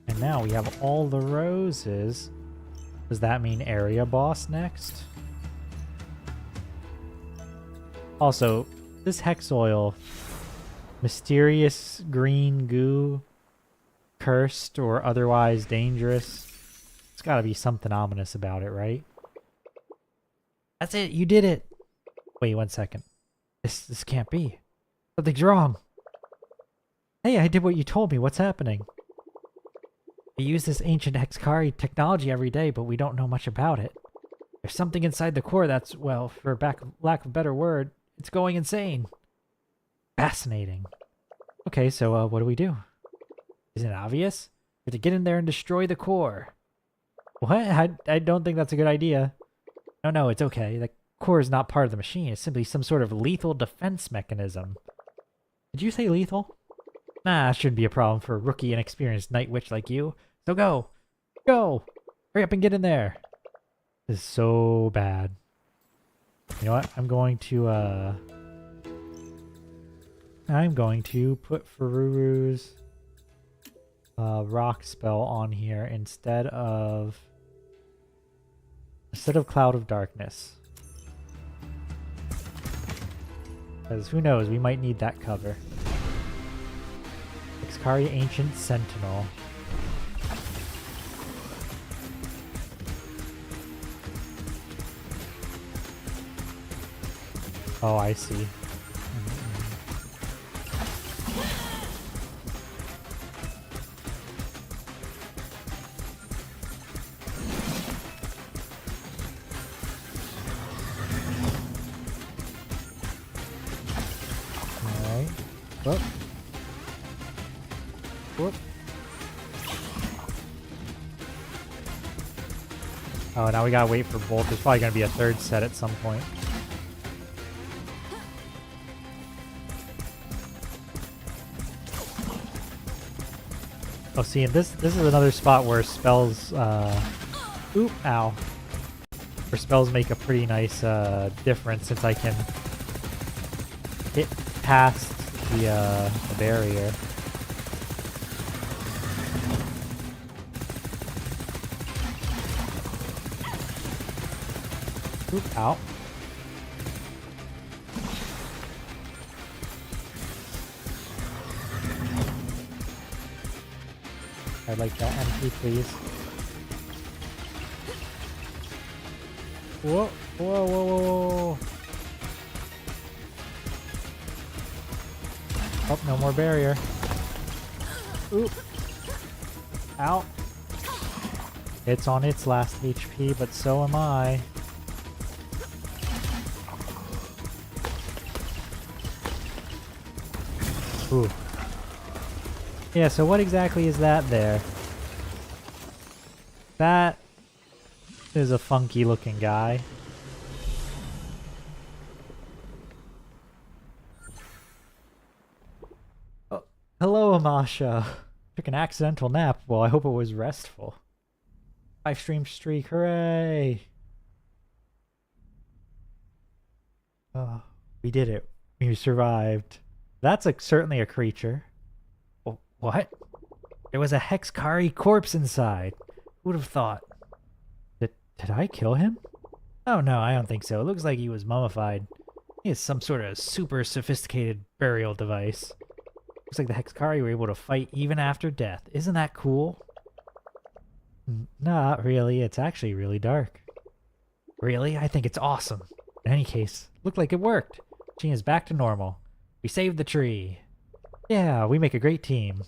And now we have all the roses. Does that mean area boss next? Also, this hex oil, mysterious green goo, cursed or otherwise dangerous. It's gotta be something ominous about it, right? That's it, you did it! Wait 1 second. This can't be. Something's wrong. Hey, I did what you told me. What's happening? We use this ancient Hexkari technology every day, but we don't know much about it. There's something inside the core that's, well, for lack of a better word, it's going insane. Fascinating. Okay, so what do we do? Isn't it obvious? We have to get in there and destroy the core. What? I don't think that's a good idea. No, it's okay. The core is not part of the machine. It's simply some sort of lethal defense mechanism. Did you say lethal? Nah, that shouldn't be a problem for a rookie inexperienced night witch like you. So go! Go! Hurry up and get in there! This is so bad. You know what? I'm going to put Fururu's rock spell on here instead of Cloud of Darkness. Because who knows, we might need that cover. Hexkari Ancient Sentinel. Oh, I see. Alright. Whoop. Whoop. Oh, now we gotta wait for both. There's probably gonna be a third set at some point. Oh, see, and this is another spot where spells, oop, ow. Where spells make a pretty nice, difference since I can hit past the barrier. Oop, ow. I'd like that MP, please. Whoa, whoa, whoa, whoa, whoa. Oh, no more barrier. Oop. Ow. It's on its last HP, but so am I. Ooh. Yeah, so what exactly is that there? That is a funky looking guy. Oh, hello, Amasha. Took an accidental nap. Well, I hope it was restful. 5-stream streak, hooray! Oh, we did it. We survived. That's certainly a creature. What? There was a Hexkari corpse inside. Who would have thought? Did I kill him? Oh no, I don't think so. It looks like he was mummified. He has some sort of super sophisticated burial device. Looks like the Hexkari were able to fight even after death. Isn't that cool? Not really. It's actually really dark. Really? I think it's awesome. In any case, looked like it worked. Machine is back to normal. We saved the tree. Yeah, we make a great team.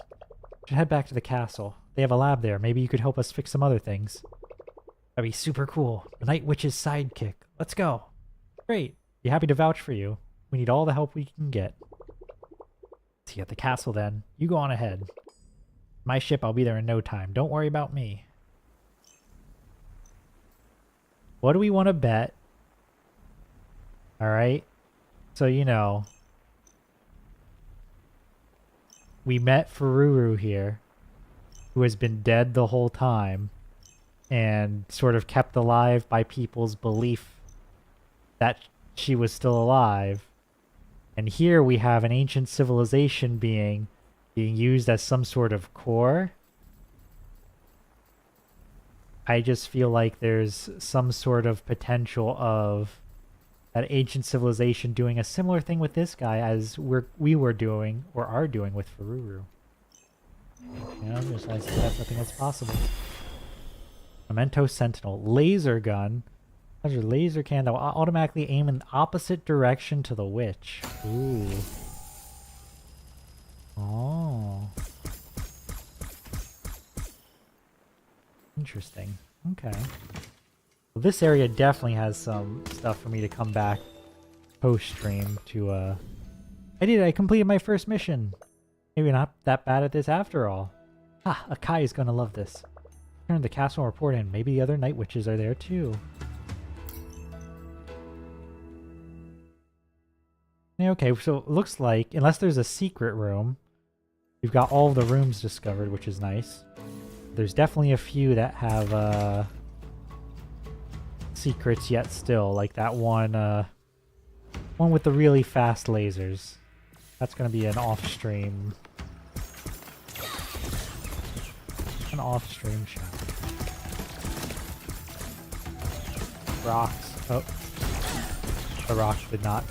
Should head back to the castle. They have a lab there. Maybe you could help us fix some other things. That'd be super cool. The Night Witch's sidekick. Let's go. Great. Be happy to vouch for you. We need all the help we can get. See you at the castle then. You go on ahead. My ship, I'll be there in no time. Don't worry about me. What do we want to bet? Alright. So, you know. We met Fururu here, who has been dead the whole time, and sort of kept alive by people's belief that she was still alive. And here we have an ancient civilization being used as some sort of core. I just feel like there's some sort of potential of that ancient civilization doing a similar thing with this guy as we were doing, or are doing, with Fururu. You know, that's nothing that's possible. Memento Sentinel. Laser gun. Has your laser can that will automatically aim in the opposite direction to the witch. Ooh. Oh. Interesting. Okay. Well, this area definitely has some stuff for me to come back post-stream to, I completed my first mission. Maybe not that bad at this after all. Ah, Akai is gonna love this. Turn the castle and report in. Maybe the other night witches are there too. Yeah, okay, so it looks like, unless there's a secret room, we've got all the rooms discovered, which is nice. There's definitely a few that have, secrets yet still, like that one with the really fast lasers. That's gonna be an off-stream shot. Rocks. Oh, the rocks did not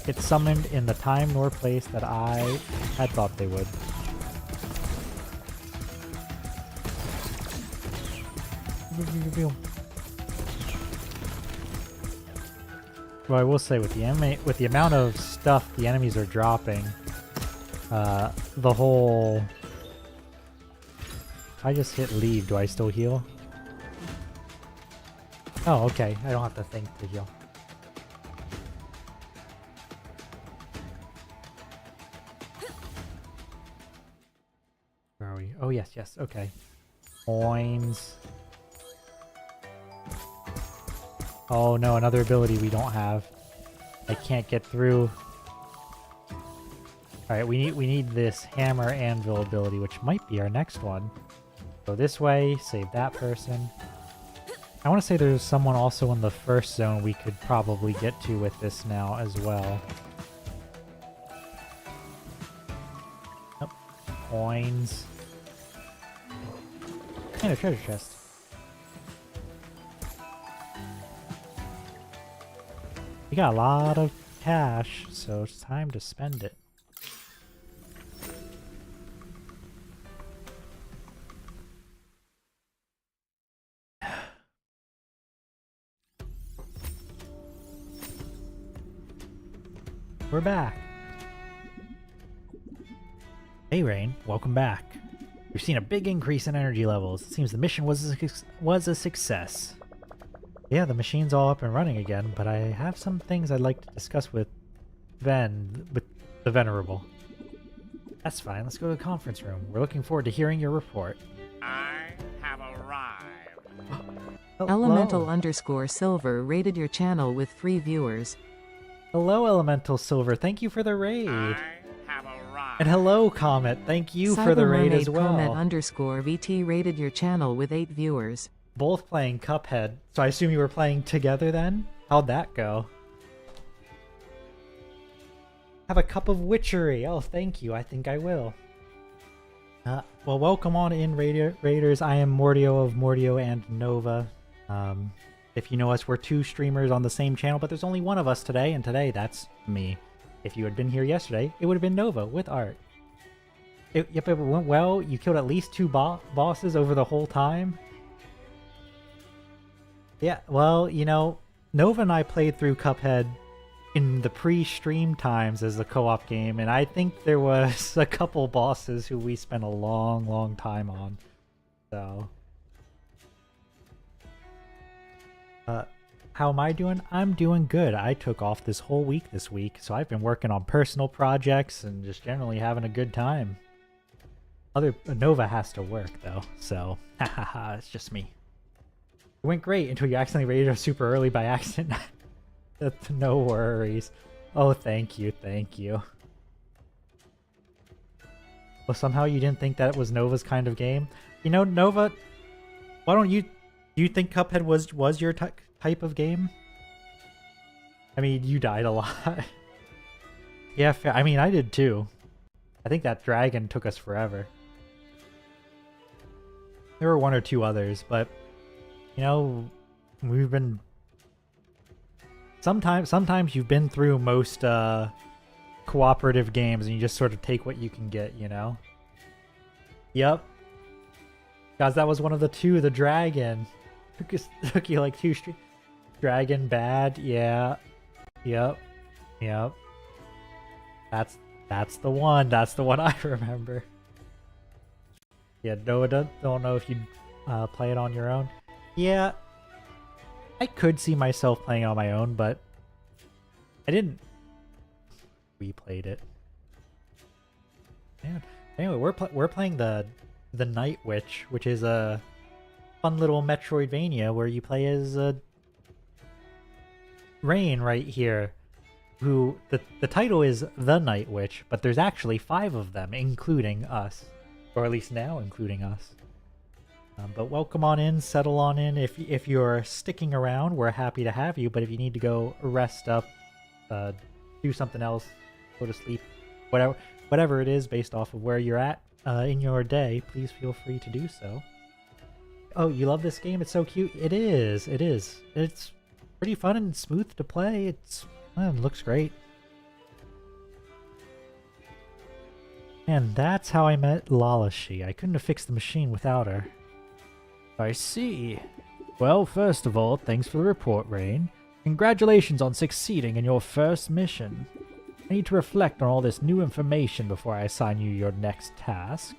get summoned in the time nor place that I had thought they would. Well, I will say with the amount of stuff the enemies are dropping, the whole. If I just hit leave, do I still heal? Oh, okay. I don't have to think to heal. Where are we? Oh yes, yes. Okay. Coins. Oh no, another ability we don't have. I can't get through. Alright, we need this hammer anvil ability, which might be our next one. Go this way, save that person. I want to say there's someone also in the first zone we could probably get to with this now as well. Nope. Coins. And a treasure chest. We got a lot of cash, so it's time to spend it. We're back. Hey Rain, welcome back. We've seen a big increase in energy levels. It seems the mission was a success. Yeah, the machine's all up and running again, but I have some things I'd like to discuss with with the Venerable. That's fine, let's go to the conference room. We're looking forward to hearing your report. I have arrived. Elemental_Silver rated your channel with free viewers. Hello, Elemental Silver. Thank you for the raid. I have arrived. And hello, Comet. Thank you for the raid as well. Comet_VT rated your channel with 8 viewers. Both playing Cuphead. So I assume you were playing together then? How'd that go? Have a cup of witchery. Oh, thank you. I think I will. Well, welcome on in, Raiders. I am Mordio of Mordio and Nova. If you know us, we're 2 streamers on the same channel, but there's only one of us today, and today that's me. If you had been here yesterday, it would have been Nova with art. Yep, it went well. You killed at least 2 bosses over the whole time. Yeah, well, you know, Nova and I played through Cuphead in the pre-stream times as a co-op game, and I think there was a couple bosses who we spent a long time on. So, how am I doing? I'm doing good. I took off this whole week this week, so I've been working on personal projects and just generally having a good time. Nova has to work though, so hahaha, it's just me. It went great until you accidentally raided her super early by accident. No worries. Oh, thank you, thank you. Well, somehow you didn't think that it was Nova's kind of game? You know, Nova, why don't you... Do you think Cuphead was your type of game? I mean, you died a lot. Yeah, I mean, I did too. I think that dragon took us forever. There were 1 or 2 others, but... You know, we've been... Sometimes you've been through most cooperative games and you just sort of take what you can get, you know? Yep. Guys, that was one of the 2, the dragon. Took you like 2 streets. Dragon bad, yeah. Yep. Yep. That's the one. That's the one I remember. Yeah, Noah don't know if you'd play it on your own. Yeah, I could see myself playing on my own, but I didn't. We played it. Man. Anyway, we're playing the Night Witch, which is a fun little metroidvania where you play as Rain right here. Who the title is The Night Witch, but there's actually 5 of them, including us, or at least now including us. But welcome on in, settle on in. If you're sticking around, we're happy to have you. But if you need to go rest up, do something else, go to sleep, whatever it is, based off of where you're at in your day, please feel free to do so. Oh, you love this game? It's so cute. It is. It is. It's pretty fun and smooth to play. It looks great. And that's how I met Lalashi. I couldn't have fixed the machine without her. I see. Well, first of all, thanks for the report, Rain. Congratulations on succeeding in your first mission. I need to reflect on all this new information before I assign you your next task.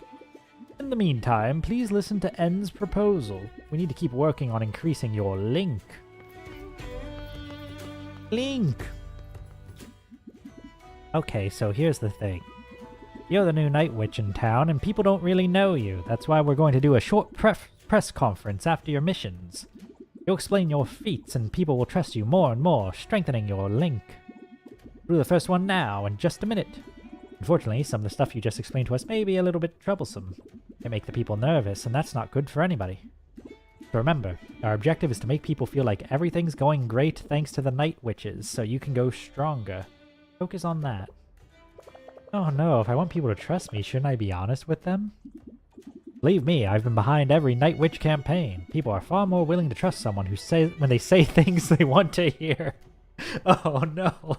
In the meantime, please listen to N's proposal. We need to keep working on increasing your link. Link! Okay, so here's the thing. You're the new Night Witch in town, and people don't really know you. That's why we're going to do a short press conference after your missions. You'll explain your feats, and people will trust you more and more, strengthening your link. We'll do the first one now, in just a minute. Unfortunately, some of the stuff you just explained to us may be a little bit troublesome. They make the people nervous, and that's not good for anybody. So remember, our objective is to make people feel like everything's going great thanks to the Night Witches, so you can go stronger. Focus on that. Oh no, if I want people to trust me, shouldn't I be honest with them? Believe me, I've been behind every Night Witch campaign. People are far more willing to trust someone when they say things they want to hear. Oh no.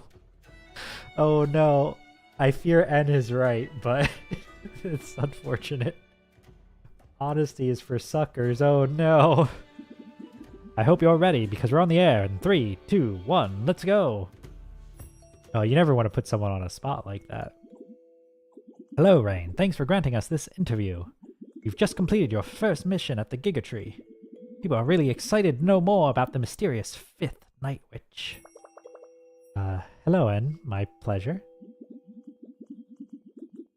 Oh no. I fear N is right, but it's unfortunate. Honesty is for suckers. Oh no. I hope you're ready, because we're on the air in 3, 2, 1, let's go. Oh, you never want to put someone on a spot like that. Hello, Rain. Thanks for granting us this interview. You've just completed your first mission at the Gigatree. People are really excited to know more about the mysterious 5th Night Witch. Hello, N. My pleasure.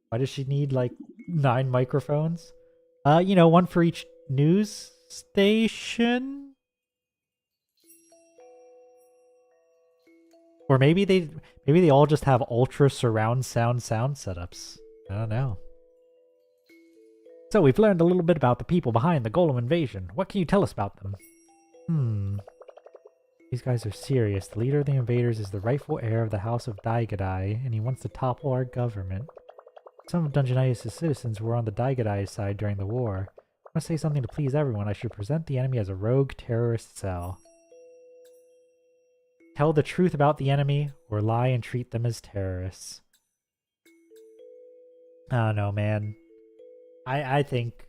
Why does she need, like, 9 microphones? You know, one for each news station? Or maybe they all just have ultra surround sound setups. I don't know. So we've learned a little bit about the people behind the Golem invasion. What can you tell us about them? These guys are serious. The leader of the invaders is the rightful heir of the House of Daigadai, and he wants to topple our government. Some of Dungeonitis' citizens were on the Daigadai side during the war. I want to say something to please everyone. I should present the enemy as a rogue terrorist cell. Tell the truth about the enemy, or lie and treat them as terrorists. I don't know, man. I think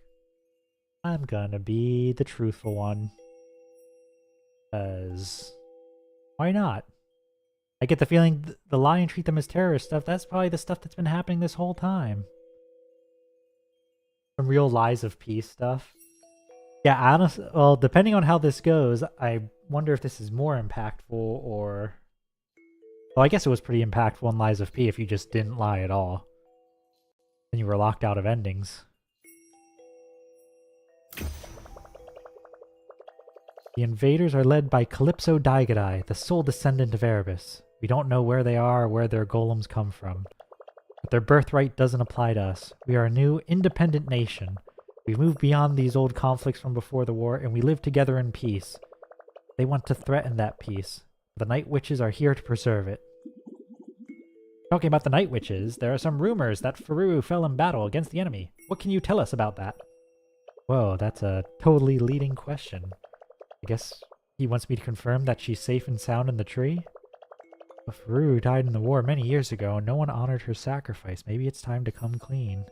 I'm gonna be the truthful one. 'Cause why not? I get the feeling the lie and treat them as terrorist stuff, that's probably the stuff that's been happening this whole time. Some real lies of peace stuff. Yeah, honestly, well, depending on how this goes, I wonder if this is more impactful or... Well, I guess it was pretty impactful in Lies of P if you just didn't lie at all. Then you were locked out of endings. The invaders are led by Calypso Daigadai, the sole descendant of Erebus. We don't know where they are or where their golems come from. But their birthright doesn't apply to us. We are a new, independent nation. We've moved beyond these old conflicts from before the war, and we live together in peace. They want to threaten that peace. The Night Witches are here to preserve it. Talking about the Night Witches, there are some rumors that Fururu fell in battle against the enemy. What can you tell us about that? Whoa, that's a totally leading question. I guess he wants me to confirm that she's safe and sound in the tree? But Fururu died in the war many years ago, and no one honored her sacrifice. Maybe it's time to come clean.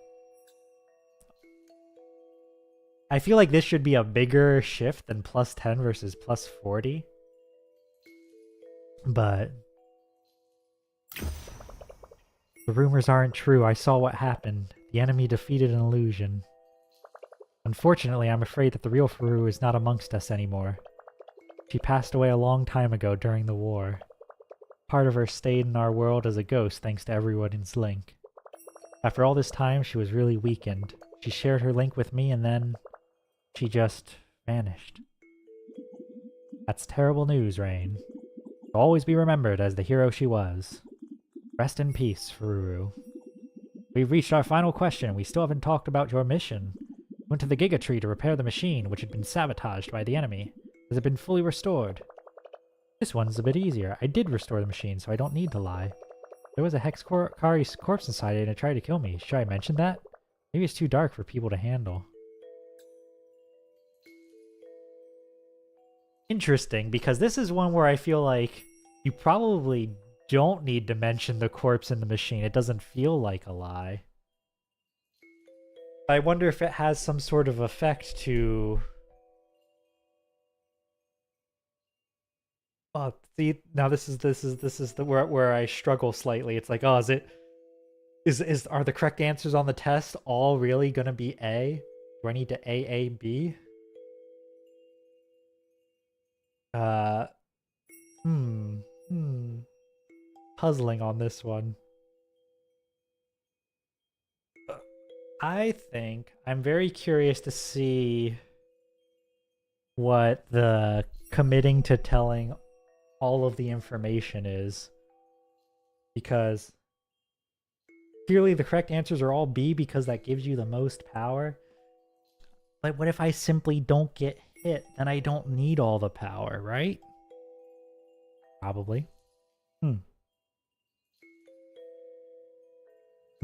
I feel like this should be a bigger shift than plus 10 versus plus 40. But the rumors aren't true. I saw what happened. The enemy defeated an illusion. Unfortunately, I'm afraid that the real Fururu is not amongst us anymore. She passed away a long time ago during the war. Part of her stayed in our world as a ghost thanks to everyone's link. After all this time, she was really weakened. She shared her link with me and then she just vanished. That's terrible news, Rain. She'll always be remembered as the hero she was. Rest in peace, Fururu. We've reached our final question. We still haven't talked about your mission. You went to the Giga Tree to repair the machine, which had been sabotaged by the enemy. Has it been fully restored? This one's a bit easier. I did restore the machine, so I don't need to lie. There was a Hexkari corpse inside it and it tried to kill me. Should I mention that? Maybe it's too dark for people to handle. Interesting, because this is one where I feel like you probably don't need to mention the corpse in the machine. It doesn't feel like a lie. I wonder if it has some sort of effect to... Oh, see, now this is the where I struggle slightly. It's like, oh, are the correct answers on the test all really gonna be A? Do I need to AAB? Puzzling on this one. I think I'm very curious to see what the committing to telling all of the information is. Because clearly the correct answers are all B because that gives you the most power. But what if I simply don't get hit? Then I don't need all the power, right? Probably.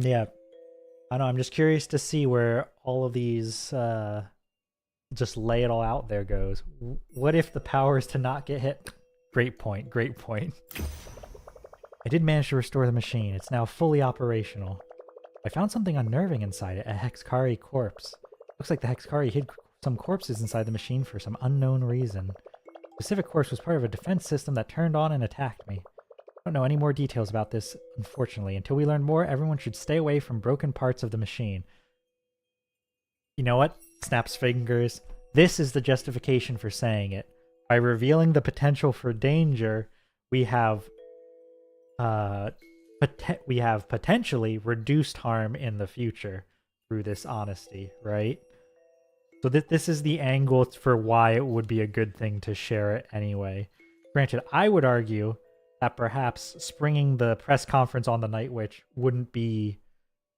Yeah. I don't know, I'm just curious to see where all of these, just lay it all out there goes. What if the power is to not get hit? Great point, great point. I did manage to restore the machine. It's now fully operational. I found something unnerving inside it, a Hexkari corpse. Looks like the Hexkari hid some corpses inside the machine for some unknown reason. The specific corpse was part of a defense system that turned on and attacked me. I don't know any more details about this, unfortunately. Until we learn more, everyone should stay away from broken parts of the machine. You know what? Snaps fingers. This is the justification for saying it. By revealing the potential for danger, we have potentially reduced harm in the future through this honesty, right? So this is the angle for why it would be a good thing to share it anyway. Granted, I would argue that perhaps springing the press conference on the Night Witch wouldn't be,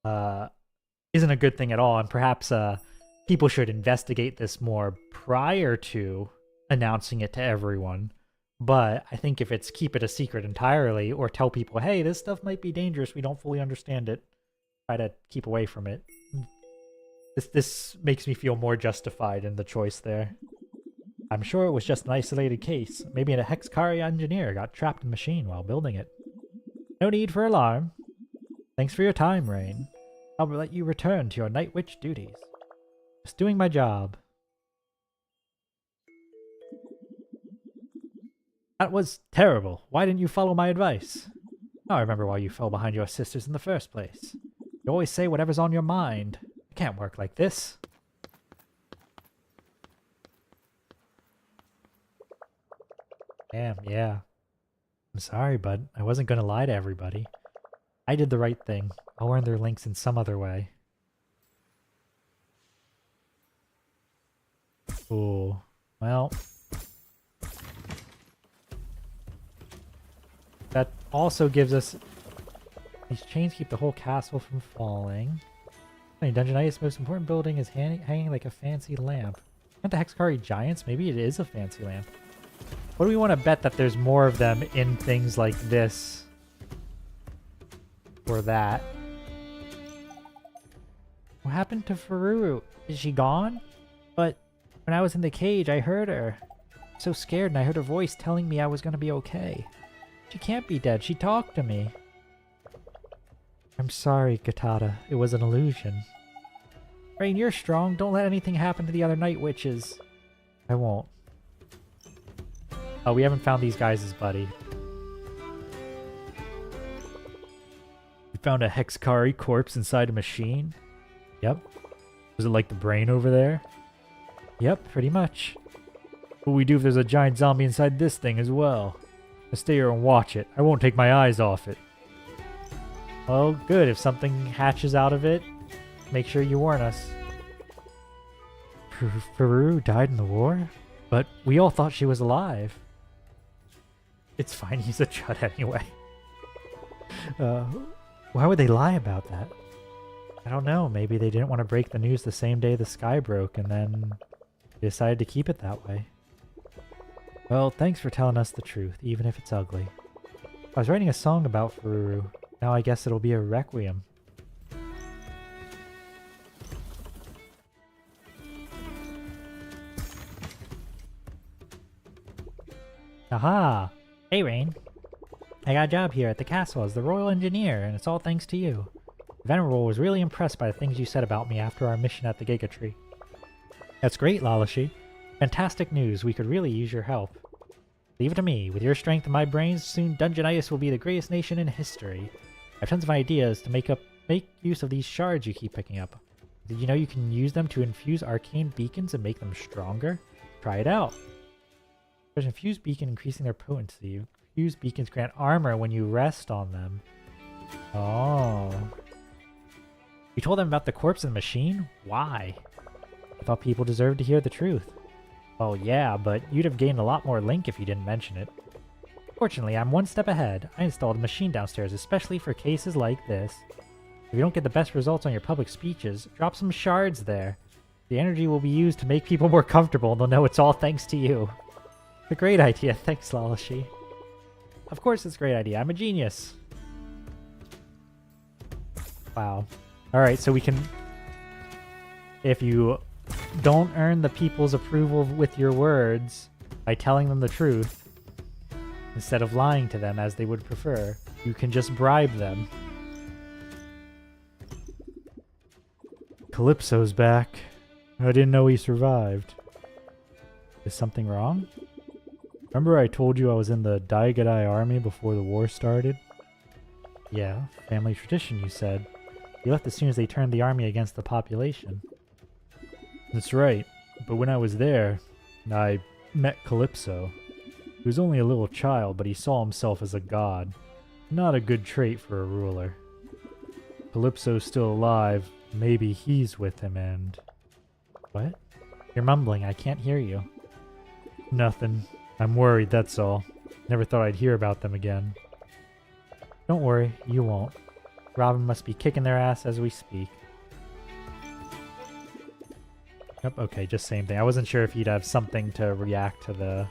isn't a good thing at all, and perhaps people should investigate this more prior to announcing it to everyone. But I think if it's keep it a secret entirely, or tell people, hey, this stuff might be dangerous, we don't fully understand it, try to keep away from it. This makes me feel more justified in the choice there. I'm sure it was just an isolated case. Maybe a Hexkari engineer got trapped in the machine while building it. No need for alarm. Thanks for your time, Rain. I'll let you return to your Night Witch duties. Just doing my job. That was terrible. Why didn't you follow my advice? Now I remember why you fell behind your sisters in the first place. You always say whatever's on your mind. It can't work like this. Damn, yeah. I'm sorry, bud. I wasn't gonna lie to everybody. I did the right thing. I'll earn their links in some other way. Ooh. Well. That also gives us... These chains keep the whole castle from falling. Dungeonitis' most important building is hanging like a fancy lamp. Aren't the Hexakari giants? Maybe it is a fancy lamp. What do we want to bet that there's more of them in things like this? Or that? What happened to Fururu? Is she gone? But when I was in the cage, I heard her. I'm so scared, and I heard her voice telling me I was going to be okay. She can't be dead. She talked to me. I'm sorry, Gatada. It was an illusion. Rain, you're strong. Don't let anything happen to the other night witches. I won't. Oh, we haven't found these guys' buddy. We found a Hexakari corpse inside a machine. Yep. Was it like the brain over there? Yep, pretty much. What will we do if there's a giant zombie inside this thing as well? I'll stay here and watch it. I won't take my eyes off it. Well, good. If something hatches out of it, make sure you warn us. Fururu died in the war? But we all thought she was alive. It's fine, he's a chud anyway. Why would they lie about that? I don't know, maybe they didn't want to break the news the same day the sky broke and then they decided to keep it that way. Well, thanks for telling us the truth, even if it's ugly. I was writing a song about Fururu. Now I guess it'll be a requiem. Aha! Hey, Rain. I got a job here at the castle as the royal engineer, and it's all thanks to you. The Venerable was really impressed by the things you said about me after our mission at the Giga Tree. That's great, Lalashi. Fantastic news. We could really use your help. Leave it to me. With your strength and my brains, soon Dungeonitis will be the greatest nation in history. I have tons of ideas to make use of these shards you keep picking up. Did you know you can use them to infuse arcane beacons and make them stronger? Try it out. There's an infused beacon increasing their potency. Infused beacons grant armor when you rest on them. Oh. You told them about the corpse in the machine? Why? I thought people deserved to hear the truth. Well, yeah, but you'd have gained a lot more link if you didn't mention it. Fortunately, I'm one step ahead. I installed a machine downstairs especially for cases like this. If you don't get the best results on your public speeches, drop some shards there. The energy will be used to make people more comfortable and they'll know it's all thanks to you. A great idea. Thanks, Lalashi. Of course it's a great idea. I'm a genius. Wow. Alright, so we can... If you don't earn the people's approval with your words by telling them the truth, instead of lying to them as they would prefer, you can just bribe them. Calypso's back. I didn't know he survived. Is something wrong? Remember I told you I was in the Daigadai army before the war started? Yeah, family tradition, you said. You left as soon as they turned the army against the population. That's right, but when I was there, I met Calypso. He was only a little child, but he saw himself as a god. Not a good trait for a ruler. Calypso's still alive. Maybe he's with him and... What? You're mumbling. I can't hear you. Nothing. I'm worried, that's all. Never thought I'd hear about them again. Don't worry, you won't. Robin must be kicking their ass as we speak. Yep, okay, just same thing. I wasn't sure if you'd have something to react to the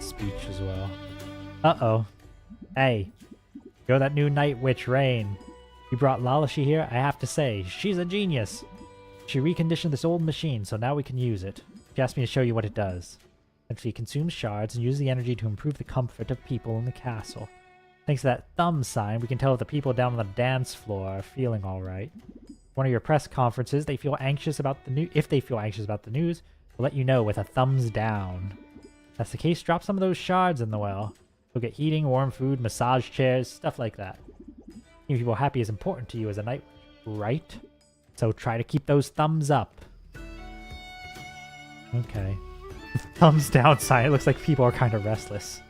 speech as well. Uh-oh. Hey, you're that new night witch, Rain. You brought Lalashi here, I have to say, she's a genius. She reconditioned this old machine, so now we can use it. She asked me to show you what it does. She consumes shards and uses the energy to improve the comfort of people in the castle. Thanks to that thumb sign, we can tell if the people down on the dance floor are feeling alright. One of your press conferences, they feel anxious about the news. If they feel anxious about the news, they'll let you know with a thumbs down. If that's the case, drop some of those shards in the well. You'll get heating, warm food, massage chairs, stuff like that. Keeping people happy is important to you as a night witch, right? So try to keep those thumbs up. Okay. Thumbs down sign. It looks like people are kind of restless.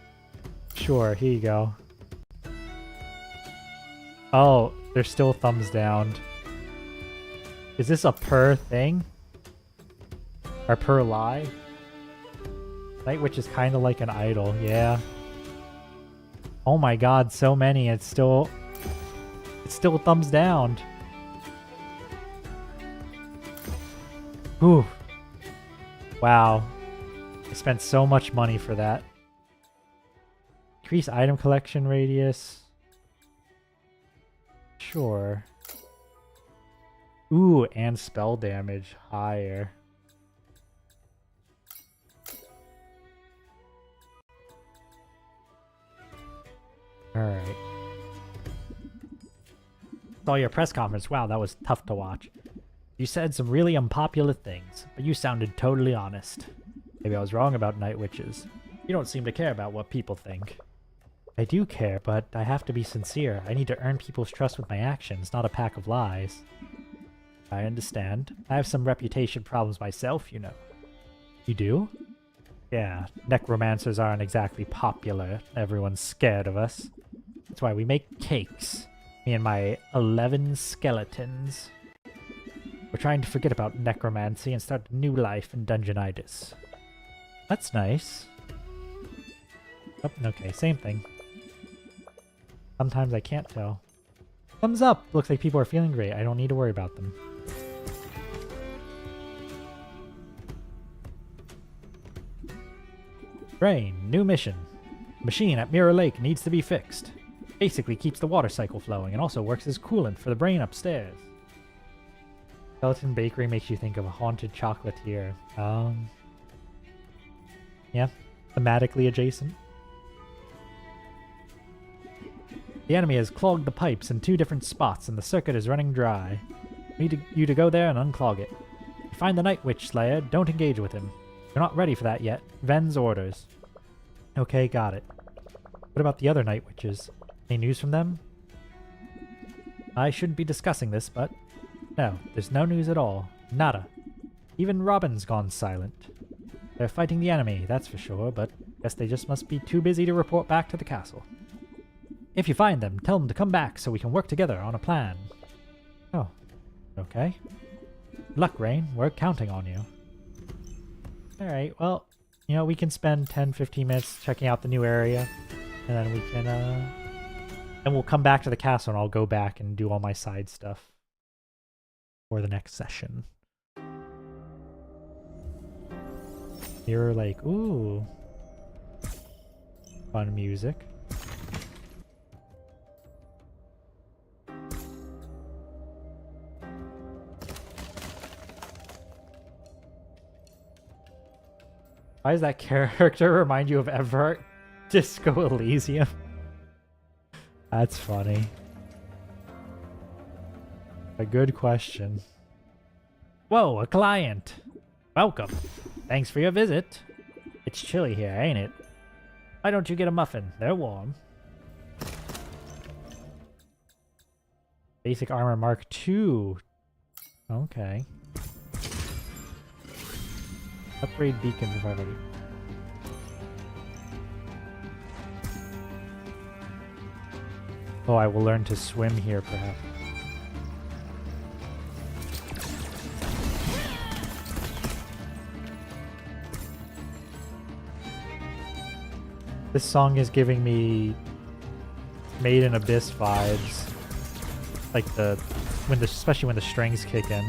Sure, here you go. Oh, they're still thumbs down. Is this a per thing? Or per lie? Night Witch is kind of like an idol, yeah. Oh my god, so many. It's still thumbs down. Whew. Wow. I spent so much money for that. Increase item collection radius. Sure. Ooh, and spell damage higher. Alright. Saw your press conference. Wow, that was tough to watch. You said some really unpopular things, but you sounded totally honest. Maybe I was wrong about night witches. You don't seem to care about what people think. I do care, but I have to be sincere. I need to earn people's trust with my actions, not a pack of lies. I understand. I have some reputation problems myself, you know. You do? Yeah, necromancers aren't exactly popular. Everyone's scared of us. That's why we make cakes. Me and my 11 skeletons. We're trying to forget about necromancy and start a new life in Dungeonitis. That's nice. Oh, okay, same thing. Sometimes I can't tell. Thumbs up! Looks like people are feeling great. I don't need to worry about them. Rain, new mission. Machine at Mirror Lake needs to be fixed. Basically keeps the water cycle flowing and also works as coolant for the brain upstairs. Skeleton Bakery makes you think of a haunted chocolatier. Yeah, thematically adjacent. The enemy has clogged the pipes in 2 different spots and the circuit is running dry. We need you to go there and unclog it. If you find the Night Witch Slayer, don't engage with him. You're not ready for that yet. Ven's orders. Okay, got it. What about the other Night Witches? Any news from them? I shouldn't be discussing this, but... No, there's no news at all. Nada. Even Robin's gone silent. They're fighting the enemy, that's for sure, but guess they just must be too busy to report back to the castle. If you find them, tell them to come back so we can work together on a plan. Oh, okay. Good luck, Rain. We're counting on you. Alright, well, you know, we can spend 10-15 minutes checking out the new area, and then we can, and we'll come back to the castle and I'll go back and do all my side stuff for the next session. You're like, ooh. Fun music. Why does that character remind you of Everett? Disco Elysium? That's funny. A good question. Whoa, a client! Welcome. Thanks for your visit. It's chilly here, ain't it? Why don't you get a muffin? They're warm. Basic armor Mark II. Okay. Upgrade beacon if I've already... Oh, I will learn to swim here, perhaps. This song is giving me Made in Abyss vibes. Like especially when the strings kick in.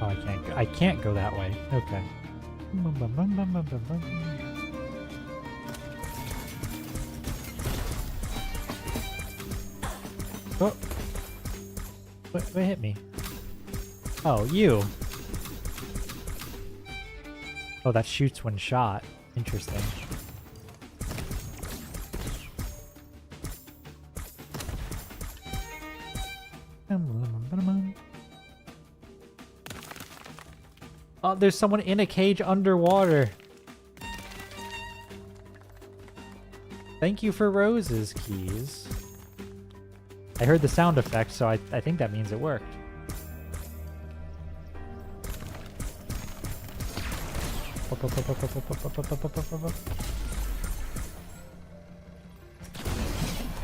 Oh, I can't go that way. Okay. Oh! What hit me? Oh, you! Oh, that shoots when shot. Interesting. Oh, there's someone in a cage underwater. Thank you for roses, Keys. I heard the sound effect, so I think that means it worked.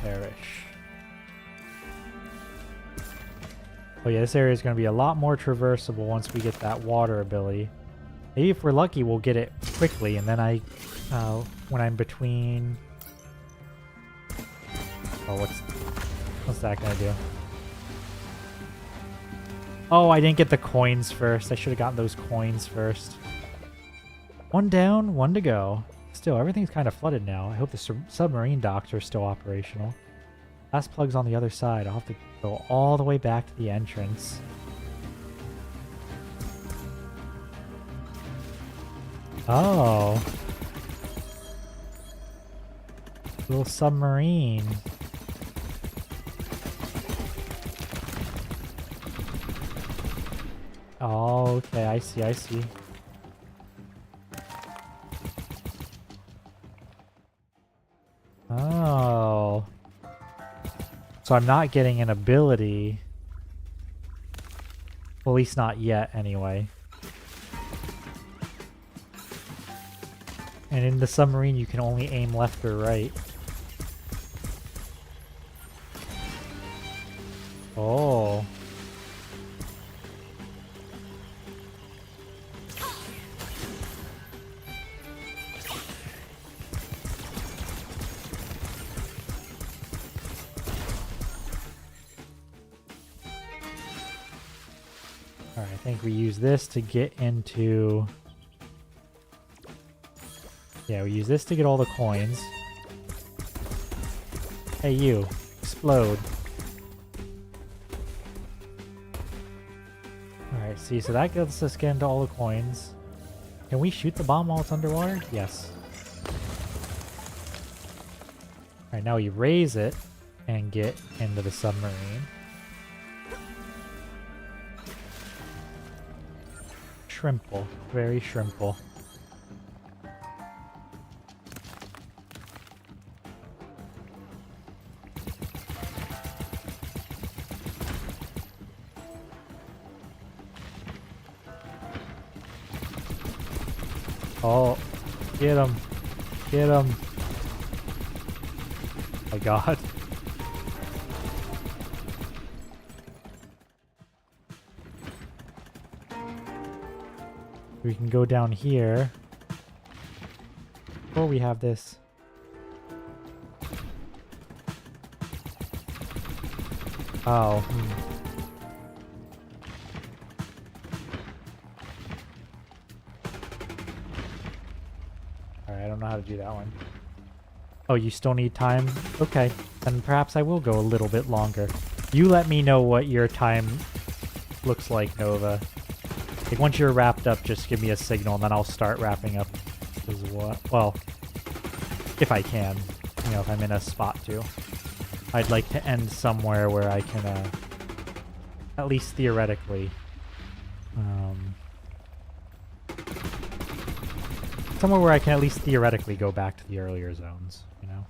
Perish. Oh yeah, this area is going to be a lot more traversable once we get that water ability. Maybe if we're lucky, we'll get it quickly, and then when I'm between... Oh, what's that going to do? Oh, I didn't get the coins first. I should have gotten those coins first. One down, one to go. Still, everything's kind of flooded now. I hope the submarine docks are still operational. Last plug's on the other side. I'll have to go all the way back to the entrance. Oh. Little submarine. Oh, okay. I see. Oh. So I'm not getting an ability. Well, at least not yet, anyway. And in the submarine, you can only aim left or right. Oh. Alright, I think we use this to get into... Yeah, we use this to get all the coins. Hey, you. Explode. Alright, see, so that gets us get into all the coins. Can we shoot the bomb while it's underwater? Yes. Alright, now we raise it and get into the submarine. Shrimple. Very shrimple. Oh, get him. Get him. My God. We can go down here. Oh, we have this. Oh. Alright, I don't know how to do that one. Oh, you still need time? Okay, then perhaps I will go a little bit longer. You let me know what your time looks like, Nova. Like, once you're wrapped up, just give me a signal, and then I'll start wrapping up as well. Well, if I can. You know, if I'm in a spot to. I'd like to end somewhere where I can, at least theoretically, somewhere where I can at least theoretically go back to the earlier zones, you know?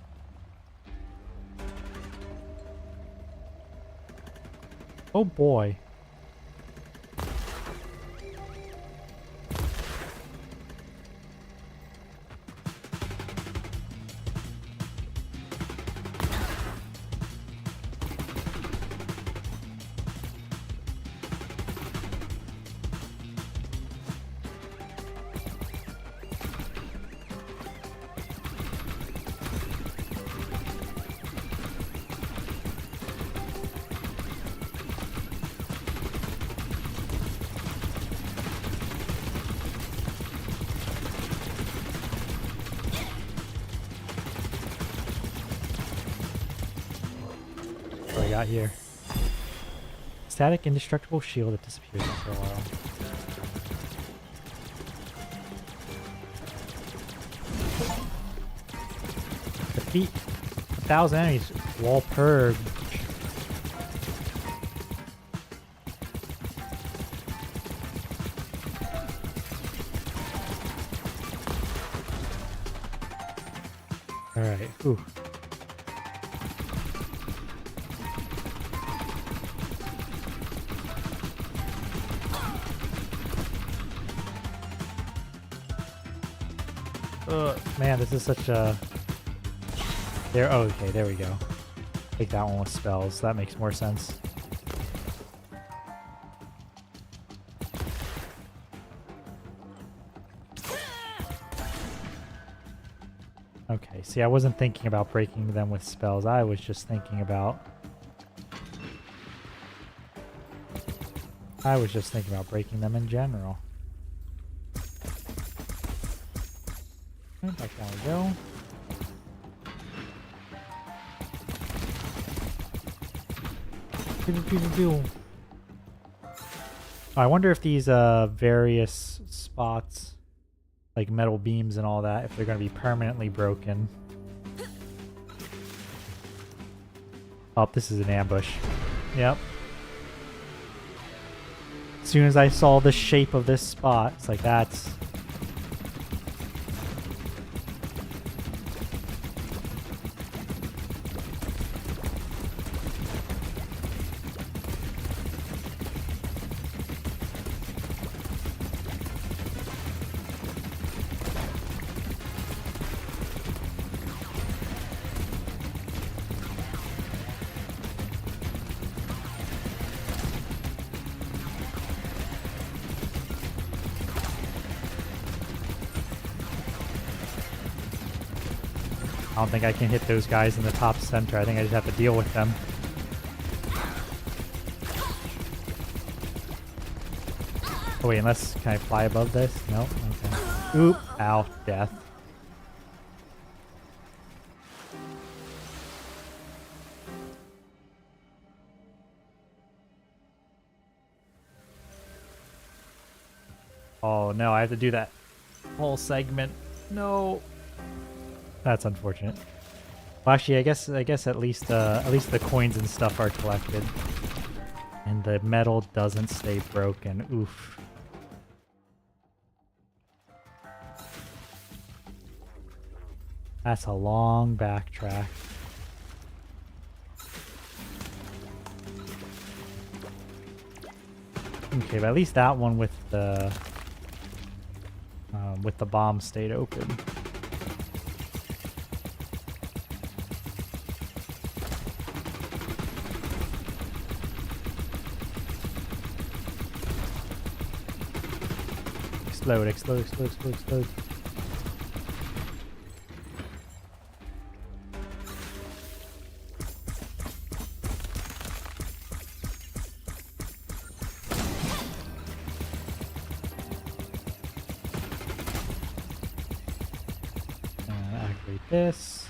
Oh boy. What do I got here? Static indestructible shield that disappears after a while. Defeat 1,000 enemies. Wall purge. Alright, ooh. Man, this is such a... There. Oh, okay, there we go. Take that one with spells. That makes more sense. Okay, see, I wasn't thinking about breaking them with spells. I was just thinking about... breaking them in general. Back down we go. I wonder if these various spots, like metal beams and all that, if they're going to be permanently broken. Oh, this is an ambush. Yep. As soon as I saw the shape of this spot, it's like that's... I don't think I can hit those guys in the top center. I think I just have to deal with them. Oh wait, unless... Can I fly above this? No? Okay. Oop! Ow. Death. Oh no, I have to do that whole segment. No! That's unfortunate. Well, actually, I guess at least the coins and stuff are collected, and the metal doesn't stay broken. Oof. That's a long backtrack. Okay, but at least that one with the bomb stayed open. Explode, explode, explode, explode, explode. Activate this.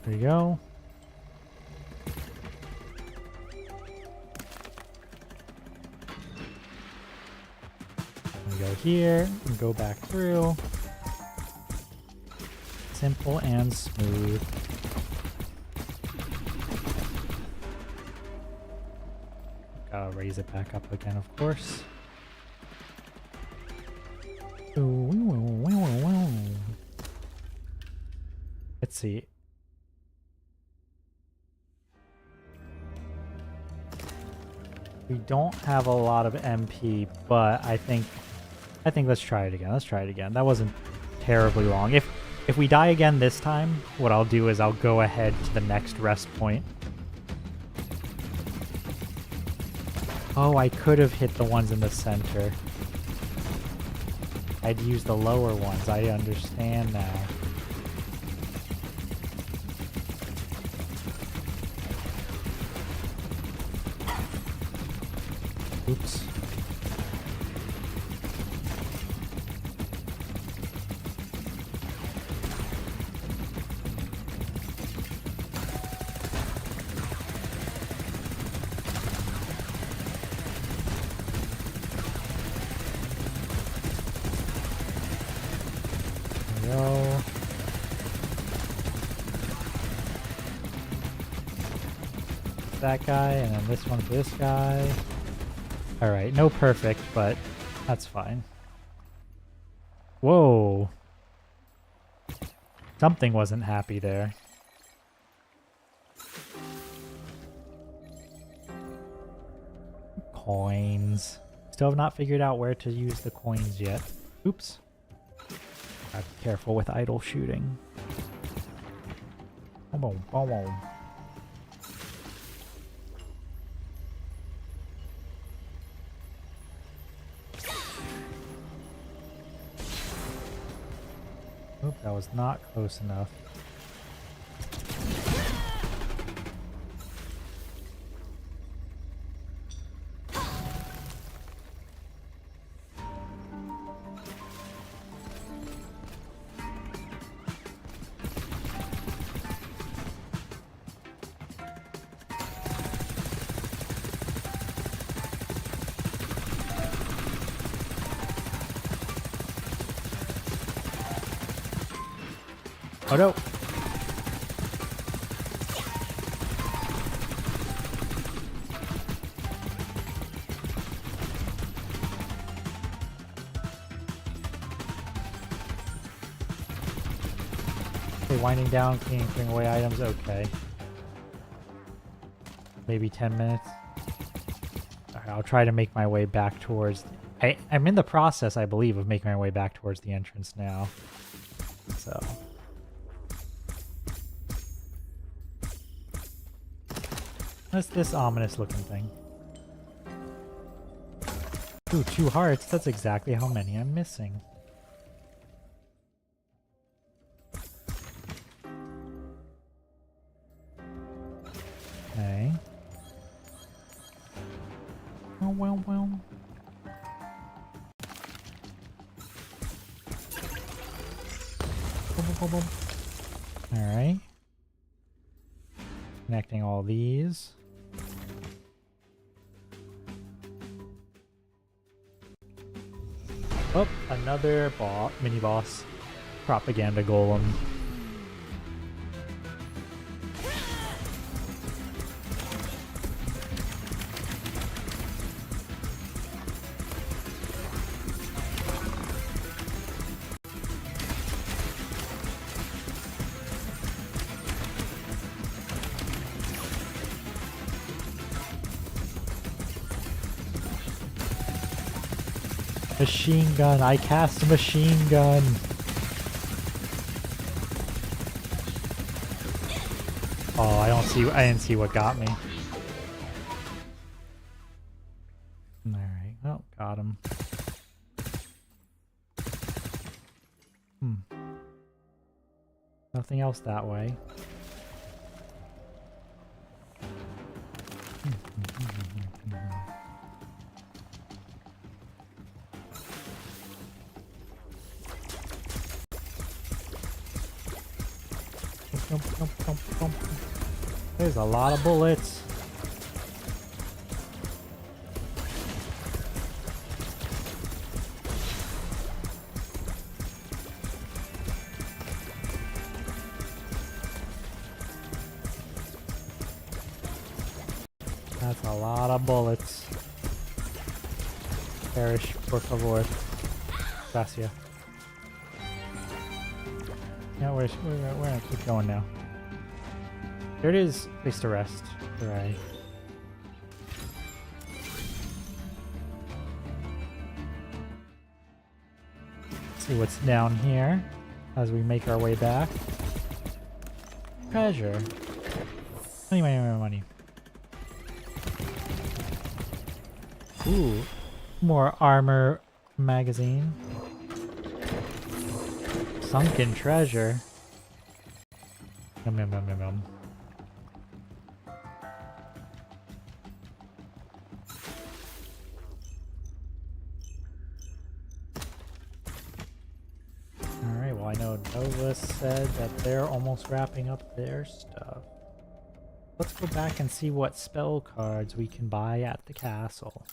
There you go. Go here and go back through. Simple and smooth. Gotta raise it back up again, of course. Let's see. We don't have a lot of MP, but I think let's try it again. Let's try it again. That wasn't terribly long. If we die again this time, what I'll do is I'll go ahead to the next rest point. Oh, I could have hit the ones in the center. I'd use the lower ones. I understand now. Oops. Go. That guy, and then this one for this guy. Alright, no perfect, but that's fine. Whoa. Something wasn't happy there. Coins. Still have not figured out where to use the coins yet. Oops. Gotta be careful with idle shooting. Boom, boom, boom, boom. Oop, that was not close enough. Oh no! Okay, winding down, cleaning, putting away items, okay. Maybe 10 minutes. Alright, I'll try to make my way back towards... I'm in the process, I believe, of making my way back towards the entrance now. So... What's this ominous looking thing? Ooh, 2 hearts. That's exactly how many I'm missing. Okay. Oh, well, well. Boom, boom, boom, boom. Alright. Connecting all these. Oh, another mini boss. Propaganda golem. Machine gun. I cast a machine gun. Oh, I didn't see what got me. Alright, well, got him. Nothing else that way. There's a lot of bullets. That's a lot of bullets. Perish, por favor. Gracias. Yeah, we're gonna keep going now. There it is. Place to rest. Right. See what's down here as we make our way back. Treasure. Money. Ooh. More armor magazine. sunken treasure. Yum, yum, yum, yum, yum. Alright, well I know Nova said that they're almost wrapping up their stuff. Let's go back and see what spell cards we can buy at the castle.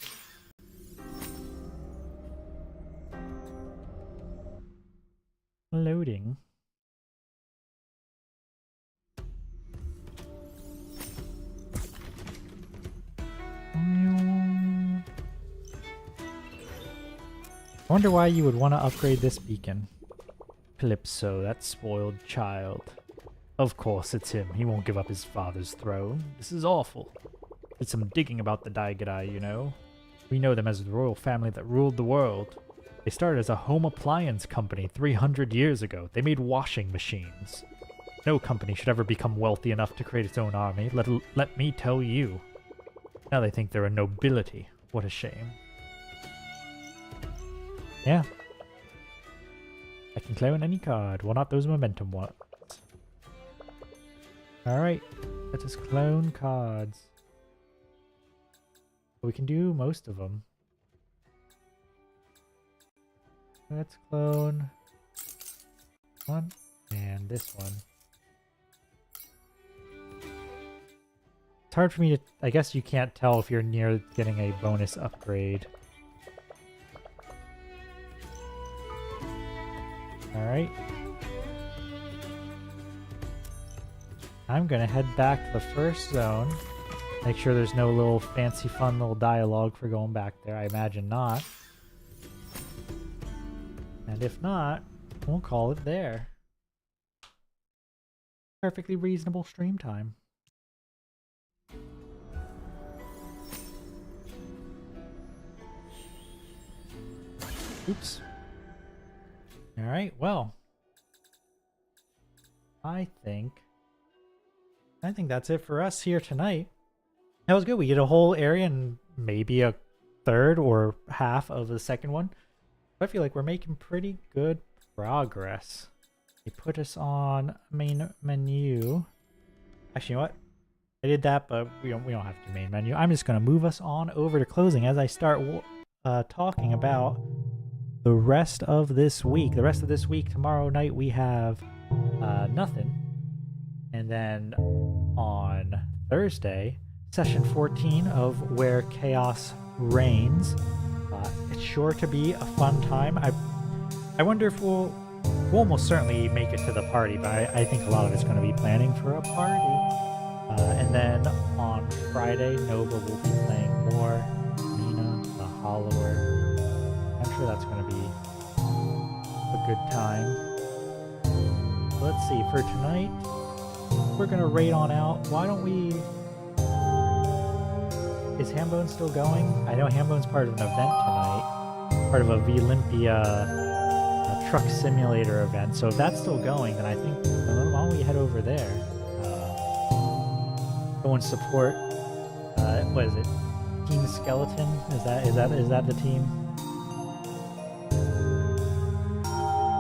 Loading. I wonder why you would want to upgrade this beacon. Calypso, that spoiled child. Of course it's him. He won't give up his father's throne. This is awful. Did some digging about the Daigadai, you know. We know them as the royal family that ruled the world. They started as a home appliance company 300 years ago. They made washing machines. No company should ever become wealthy enough to create its own army, let me tell you. Now they think they're a nobility. What a shame. Yeah. I can clone any card. Well, not those momentum ones. Alright. Let us clone cards. We can do most of them. Let's clone one and this one. It's hard for me to... I guess you can't tell if you're near getting a bonus upgrade. Alright. I'm gonna head back to the first zone. Make sure there's no little fancy fun little dialogue for going back there. I imagine not. And if not, we'll call it there. Perfectly reasonable stream time. Oops. Alright, well. I think that's it for us here tonight. That was good. We did a whole area and maybe a third or half of the second one. I feel like we're making pretty good progress. They put us on main menu. Actually, you know what? I did that, but we don't have to main menu. I'm just gonna move us on over to closing as I start talking about the rest of this week. The rest of this week, tomorrow night we have nothing, and then on Thursday, session 14 of Where Chaos Reigns. It's sure to be a fun time. I wonder if we'll almost certainly make it to the party, but I think a lot of it's going to be planning for a party. And then on Friday, Nova will be playing more Nina, the Hollower. I'm sure that's going to be a good time. Let's see, for tonight, we're going to raid on out. Why don't we... Is Hambone still going? I know Hambone's part of an event tonight. Part of a V-Limpia truck simulator event. So if that's still going, then I think, why don't we head over there? Go and support, what is it? Team Skeleton? Is that the team?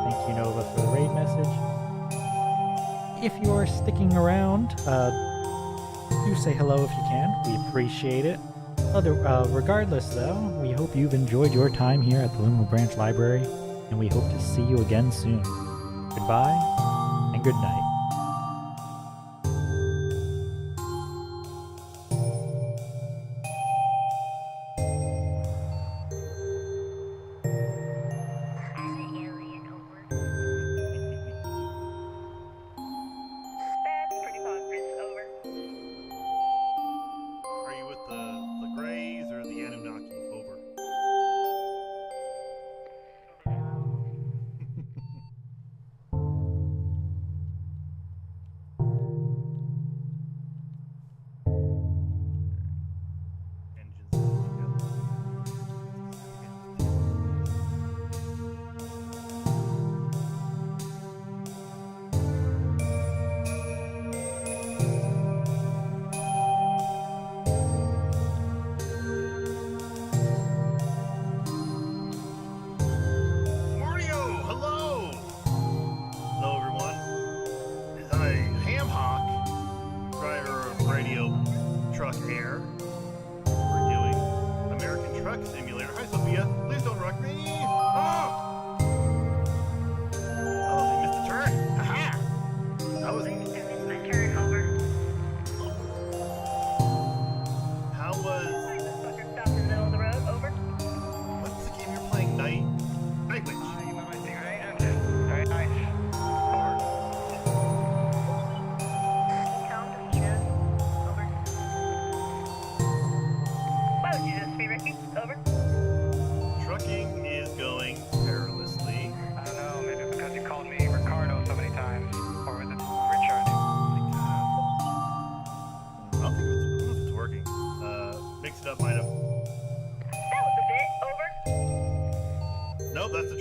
Thank you, Nova, for the raid message. If you're sticking around, do say hello if you can. We appreciate it. Regardless, though, we hope you've enjoyed your time here at the Liminal Branch Library, and we hope to see you again soon. Goodbye, and good night.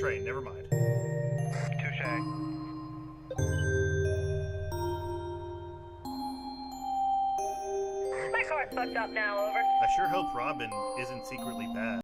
train. Never mind. Touche. My car's fucked up now, over. I sure hope Robin isn't secretly bad.